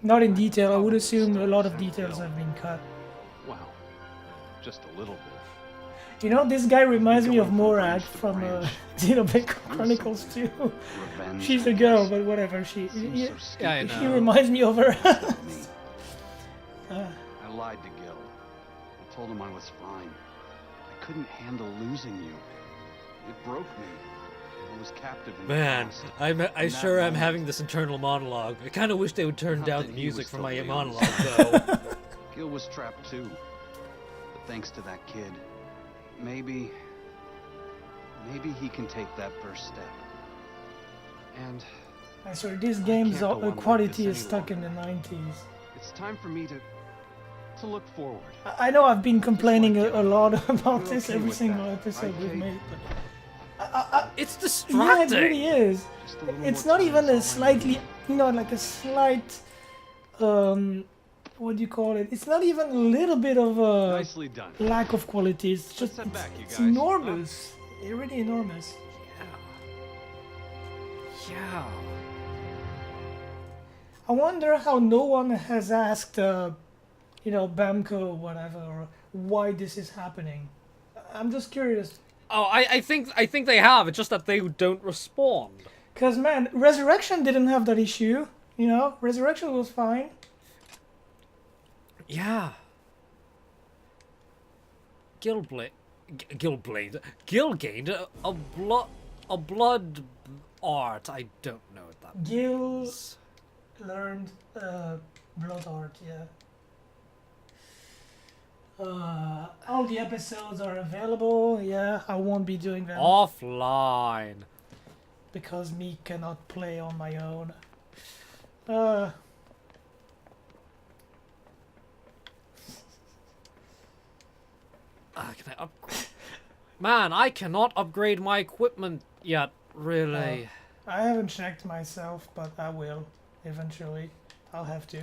not in detail. I would assume a lot of details have been cut. Well, just a little bit. You know, this guy reminds me of Morag from Xenoblade Chronicles 2. Revenge. She's a girl, but whatever. She Yeah, I she know. reminds me of her. I lied to Gil. I told him I was fine. I couldn't handle losing you. It broke me. I was captive in the Man, past. I In that sure am moment, having this internal monologue. I kind of wish they would turn Not down that the he music was for my totally monologue, honest. though. Gil was trapped too. But thanks to that kid, maybe he can take that first step. And I swear, this game's can't go on like quality this is any stuck in longer. the 90s. it's time for me to look forward. I know I've been complaining like a lot about You're this okay every with single that, episode right, we've Kate? made, It's but distracting. yeah, it really is. Just a little It's more not time even is all I a need. slightly, you know, like a slight, what do you call it? It's not even a little bit of a Nicely done. lack of quality. It's just head back, you it's guys. enormous. It's really enormous. Yeah. I wonder how no one has asked, you know, Bamco or whatever, or why this is happening. I'm just curious. Oh, I think they have. It's just that they don't respond. Cause man, Resurrection didn't have that issue. You know, Resurrection was fine. Yeah. Gil gained a blood art. I don't know what that Gil means. learned blood art. Yeah. All the episodes are available. Yeah, I won't be doing them Offline. because me cannot play on my own. Can I upgrade? Man, I cannot upgrade my equipment yet. Really. I haven't checked myself, but I will eventually. I'll have to.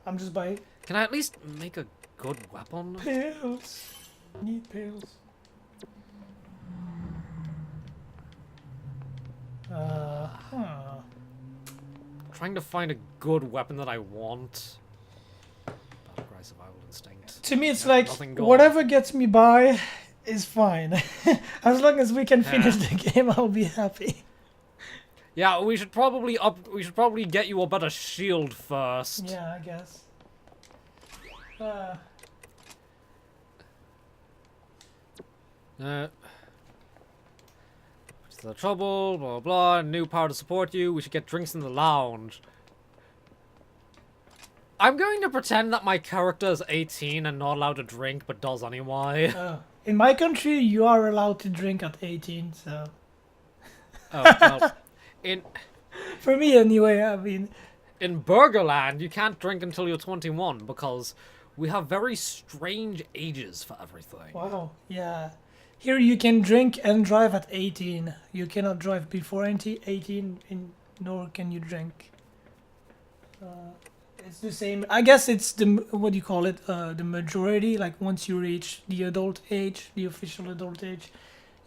I'm just buying Can I at least make a good weapon? pills. Need pills. Trying to find a good weapon that I want. Battlecry Survival Instinct. To me, it's Yeah, like nothing gold. whatever gets me by is fine. As long as we can finish the game, I'll be happy. Yeah, we should probably get you a better shield first. Yeah, I guess. What's the trouble? Blah, blah, blah. New power to support you. We should get drinks in the lounge. I'm going to pretend that my character is 18 and not allowed to drink, but does anyway. In my country, you are allowed to drink at 18, so... Oh, well, For me, anyway. I mean, In Burgerland, you can't drink until you're 21 because we have very strange ages for everything. wow, yeah. Here you can drink and drive at 18. You cannot drive before 18, nor can you drink. It's the same. I guess it's what do you call it? The majority. Like once you reach the adult age, the official adult age,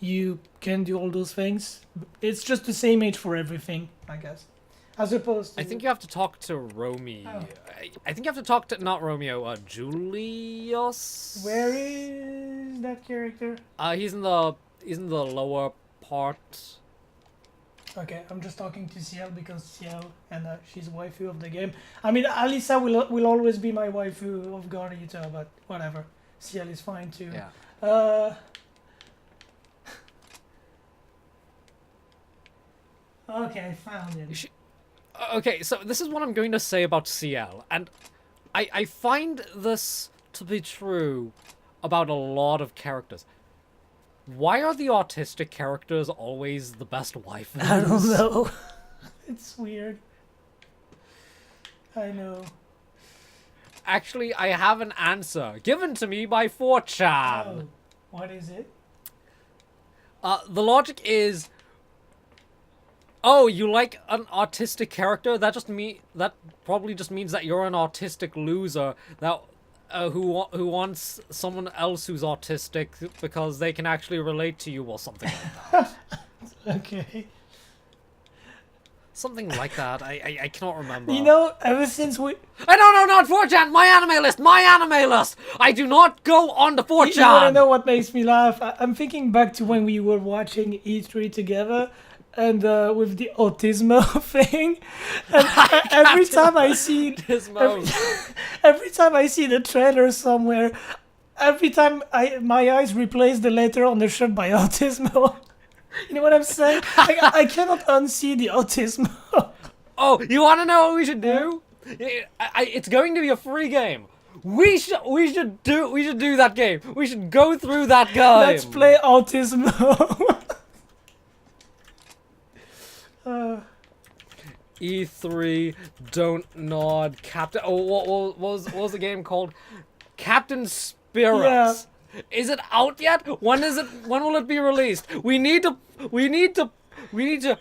you can do all those things. It's just the same age for everything, I guess. As opposed to... I think you have to talk to Romeo. Oh. I think you have to talk to, not Romeo, Julius? Where is that character? He's in the lower part. Okay, I'm just talking to Ciel because Ciel and she's waifu of the game. I mean, Alisa will always be my waifu of Garnito, but whatever. Ciel is fine too. Yeah. Okay, I found it. Okay, so this is what I'm going to say about CL, and I find this to be true about a lot of characters. Why are the autistic characters always the best waifus? I don't know. It's weird. I know. Actually, I have an answer given to me by 4chan. Oh, what is it? The logic is, oh, you like an autistic character? That probably just means that you're an autistic loser that who wants someone else who's autistic because they can actually relate to you or something like that. Okay. Something like that. I cannot remember. You know, ever since we... No, not 4chan! My anime list! My anime list! I do not go on to 4chan! You wanna know what makes me laugh? I'm thinking back to when we were watching E3 together, and with the autismo thing, and every time I see every time I see the trailer somewhere, every time my eyes replace the letter on the shirt by autismo. You know what I'm saying? I cannot unsee the autismo. Oh, you want to know what we should do? It's going to be a free game. We should do that game. We should go through that game. Let's play autismo. E3, don't nod, Captain. Oh, what was the game called? Captain Spirits. Yeah. Is it out yet? When will it be released? We need to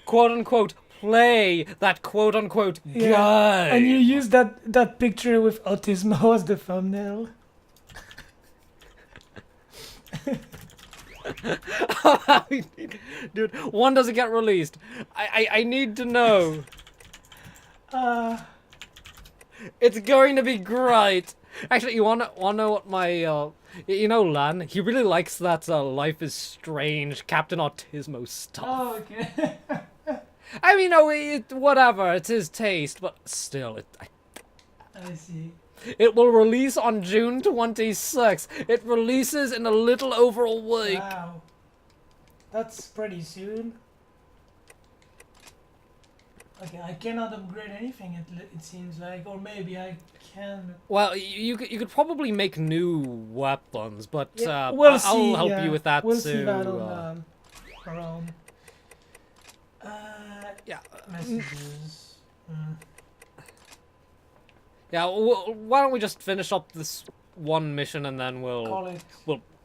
quote unquote play that quote unquote game. And you use that picture with autismo as the thumbnail. Dude, when does it get released? I need to know. It's going to be great. Actually, you wanna know what my you know, Lan, he really likes that Life is Strange, Captain Autismo stuff. Oh, okay. I mean, no, whatever, it's his taste, but still, I see. It will release on June 26th. It releases in a little over a week. Wow. That's pretty soon. Okay, I cannot upgrade anything, it seems like, or maybe I can. Well, you could probably make new weapons, but Yeah, I'll help you with that we'll too. See that on our own. Yeah. Messages. Yeah. Why don't we just finish up this one mission and then we'll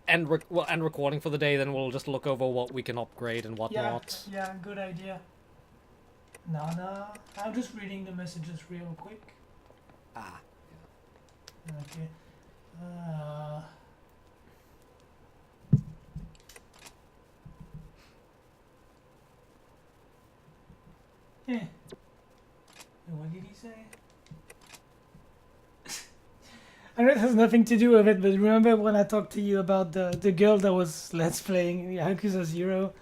end recording for the day. Then we'll just look over what we can upgrade and whatnot. Yeah, good idea. Nana, I'm just reading the messages real quick. Ah. Okay. Yeah. What did he say? I know it has nothing to do with it, but remember when I talked to you about the girl that was let's playing Yakuza 0?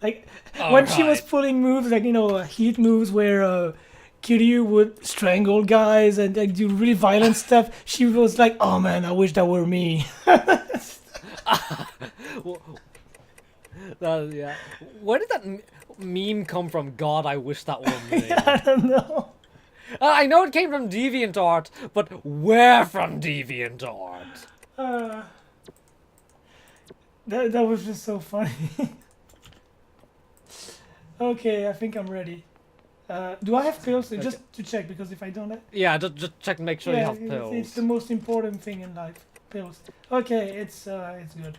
Like, when she was pulling moves, like, you know, heat moves where Kiryu would strangle guys and like, do really violent stuff, she was like, oh man, I wish that were me. Yeah. Where did that meme come from? God, I wish that were me. I don't know. I know it came from DeviantArt, but where from DeviantArt? That was just so funny. Okay, I think I'm ready. Do I have pills? Just to check, because if I don't have... Yeah, just check and make sure you have pills. It's the most important thing in life. Pills. Okay, it's good.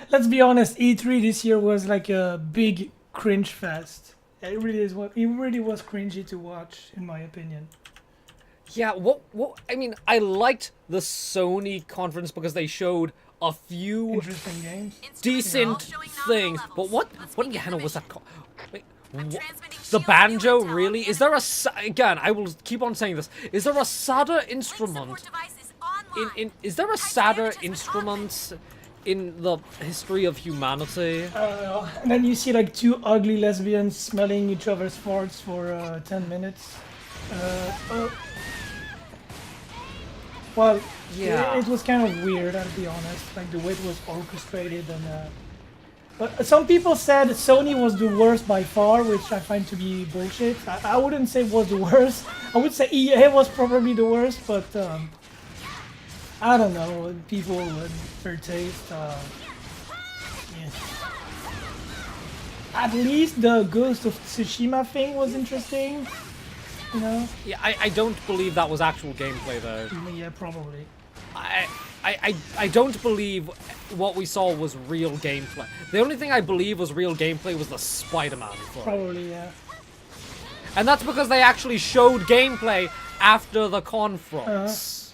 Let's be honest, E3 this year was like a big cringe fest. It really was cringy to watch, in my opinion. Yeah, I mean, I liked the Sony conference because they showed a few Interesting games. decent things. But what in the hell was that called? Wait, the banjo, really? Is there again, I will keep on saying this. Is there a sadder instrument is there a sadder instrument in the history of humanity? And then you see like two ugly lesbians smelling each other's farts for 10 minutes. Well, yeah, it was kind of weird, I'll be honest. Like the way it was orchestrated, and but some people said Sony was the worst by far, which I find to be bullshit. I wouldn't say it was the worst. I would say EA was probably the worst, but I don't know. People and their taste. Yeah. At least the Ghost of Tsushima thing was interesting. You know? Yeah, I don't believe that was actual gameplay though. Yeah, probably. I don't believe what we saw was real gameplay. The only thing I believe was real gameplay was the Spider-Man fight. Probably, yeah. And that's because they actually showed gameplay after the conference.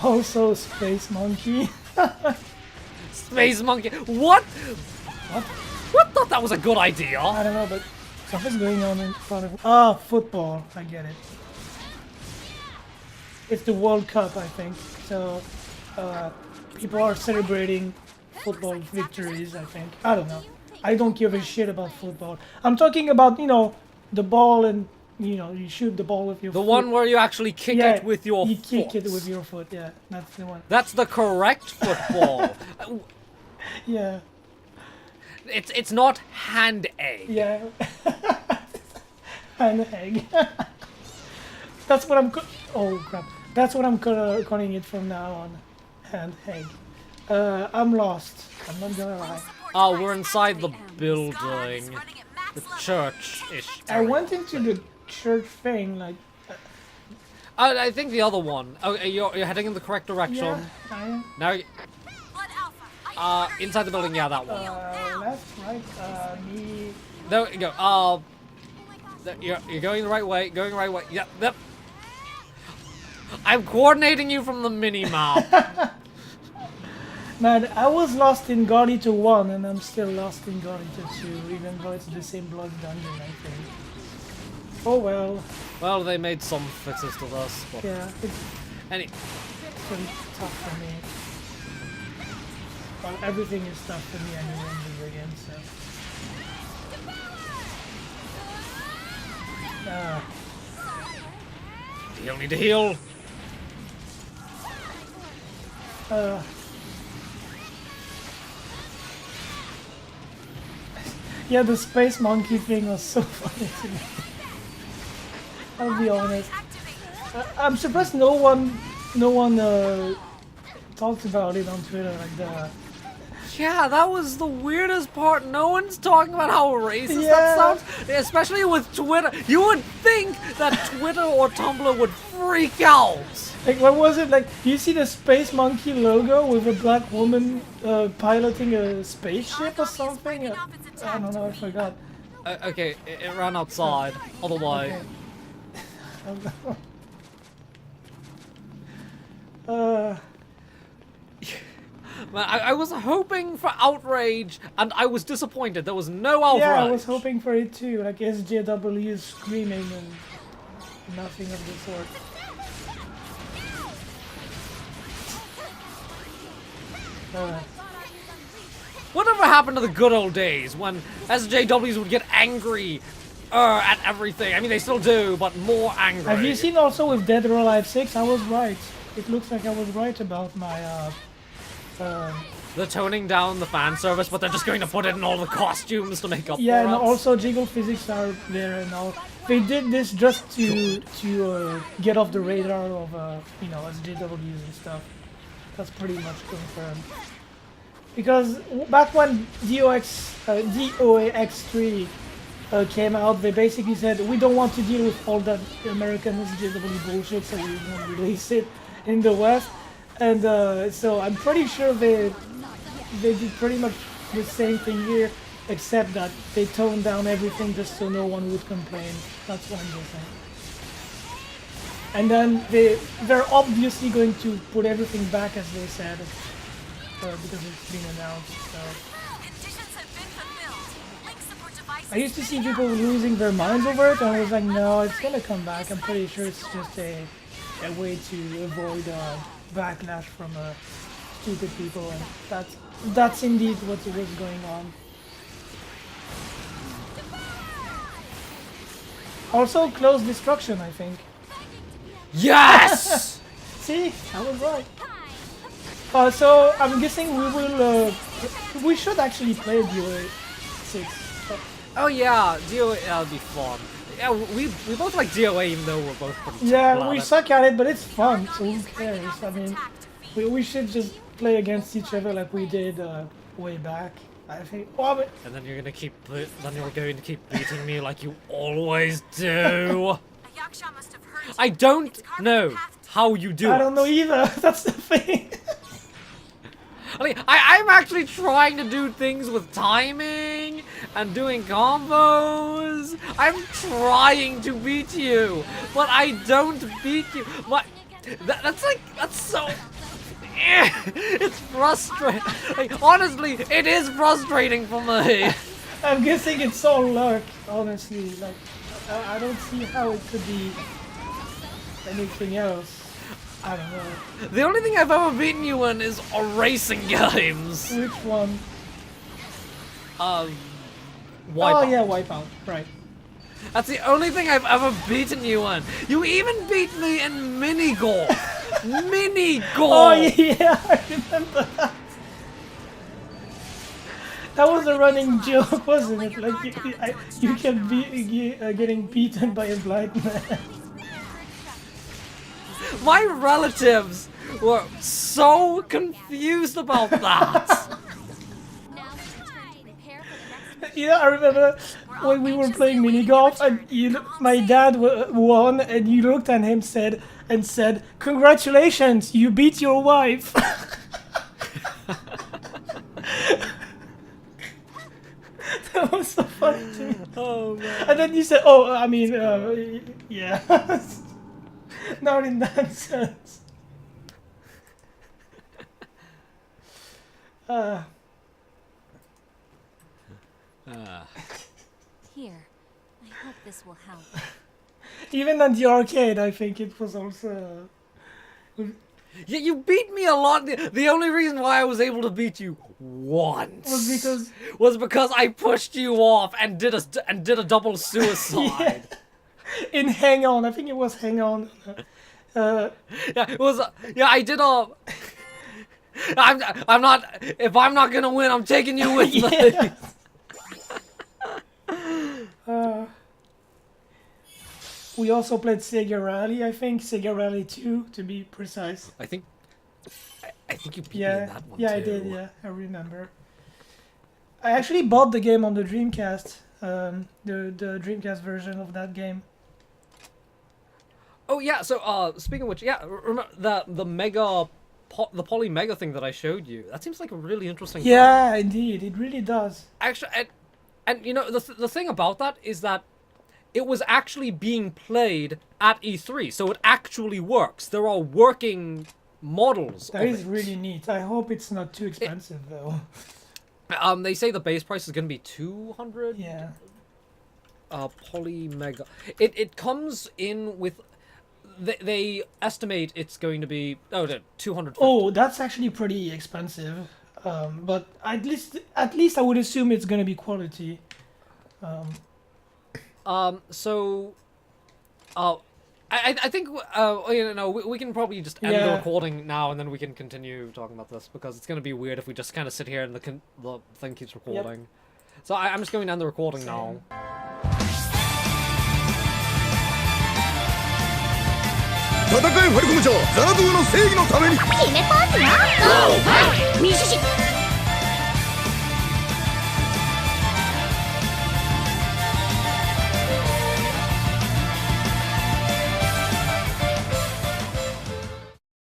Also, Space Monkey. Space Monkey. What? What? What thought that was a good idea? I don't know, but something's going on in front of... football. I get it. It's the World Cup, I think. So, people are celebrating football victories, I think. I don't know. I don't give a shit about football. I'm talking about, you know, the ball and, you know, you shoot the ball with your foot. The one where you actually kick it with your foot. You kick it with your foot, yeah. That's the one. That's the correct football. Yeah. It's not hand egg. Yeah. Hand egg. That's what I'm... Oh, crap. That's what I'm calling it from now on. Hand egg. I'm lost. I'm not gonna lie. Oh, we're inside the building. The church-ish. I went into the church thing, like... I think the other one. Oh, you're heading in the correct direction. Yeah, I am. Now, inside the building, yeah, that one. Left, right, me... There you go. You're going the right way. Going the right way. Yep. I'm coordinating you from the mini-map. Man, I was lost in Guardian 1 and I'm still lost in Guardian 2, even though it's the same block dungeon, I think. Oh well. Well, they made some fixes to this, but... Yeah, it's pretty tough for me. Well, everything is tough for me anyway in video games, so... You'll need to heal. Yeah, the Space Monkey thing was so funny to me. I'll be honest. I'm surprised no one talked about it on Twitter like that. Yeah, that was the weirdest part. No one's talking about how racist Yeah. that sounds, especially with Twitter. You would think that Twitter or Tumblr would freak out. Like, what was it? Like, you see the Space Monkey logo with a black woman piloting a spaceship or something? I don't know, I forgot. Okay, it ran outside. Other way. Okay. Man, I was hoping for outrage, and I was disappointed. There was no outrage. Yeah, I was hoping for it too. Like SJW screaming and nothing of the sort. Whatever happened to the good old days when SJWs would get angry at everything? I mean, they still do, but more angry. Have you seen also with Dead or Alive 6? I was right. It looks like I was right about my they're toning down the fan service, but they're just going to put it in all the costumes to make up Yeah, for and it. also jiggle physics are there and all. They did this just to get off the radar of you know, SJWs and stuff. That's pretty much confirmed. Because back when DOAX3 came out, they basically said we don't want to deal with all that American SJW bullshit, so we won't release it in the West. And so I'm pretty sure they did pretty much the same thing here, except that they toned down everything just so no one would complain. That's what I'm guessing. And then they're obviously going to put everything back as they said, because it's been announced. So Conditions have been fulfilled. Link support device. I used to see people losing their minds over it, and I was like, no, it's gonna come back. I'm pretty sure it's just a way to avoid backlash from stupid people, and that's indeed what was going on. Also, close destruction, I think. Yes! See, I was right. So I'm guessing we will. We should actually play DOA 6. Oh yeah, DOA, that'll be fun. Yeah, we both like DOA, even though we're both pretty Yeah, terrible we at it. suck at it, but it's fun, so who cares? I mean, we should just play against each other like we did way back. I think. Well, but And then you're going to keep beating me like you always do. A Yaksha must have heard. I don't know how you do I it. don't know either. That's the thing. I mean, I'm actually trying to do things with timing and doing combos. I'm trying to beat you, but I don't beat you. That's so... It's frustrating. Like, honestly, it is frustrating for me. I'm guessing it's all luck, honestly. Like, I don't see how it could be anything else. I don't know. The only thing I've ever beaten you in is racing games. Which one? Wipeout. Oh yeah, Wipeout. Right. That's the only thing I've ever beaten you in. You even beat me in mini golf. Mini golf. Oh yeah, I remember that. That was a running joke, wasn't it? Like you kept getting beaten by a blind man. My relatives were so confused about that. Yeah, I remember when we were playing mini golf and my dad won, and you looked at him said, "Congratulations, you beat your wife." That was so funny to me. Oh man. And then you said, "Oh, I mean, yeah." Not in that sense. Here, I hope this will help. Even at the arcade, I think it was also. Yeah, you beat me a lot. The only reason why I was able to beat you once Was because I pushed you off and did a double suicide. in Hang On, I think it was Hang On. Yeah, it was. Yeah, I did a. I'm not. If I'm not gonna win, I'm taking you with me. We also played Sega Rally, I think. Sega Rally 2, to be precise. I think you beat me in Yeah, that one yeah, too. I did, yeah, I remember. I actually bought the game on the Dreamcast, the Dreamcast version of that game. Oh yeah. So speaking of which, yeah, remember the poly mega thing that I showed you? That seems like a really interesting. Yeah, indeed, it really does. Actually, and you know the thing about that is that it was actually being played at E3, so it actually works. There are working models. That of is it. really neat. I hope it's not too expensive though. They say the base price is going to be 200. Yeah. Poly mega. It comes in with. They estimate it's going to be 250. Oh, that's actually pretty expensive. But at least I would assume it's gonna be quality. I think you know we can probably just end the Yeah. recording now and then we can continue talking about this because it's gonna be weird if we just kind of sit here and the thing keeps recording. So I'm just going to end the recording now. 戦えファルコム社はザラドゥの正義のために決めポーズよ。民主主義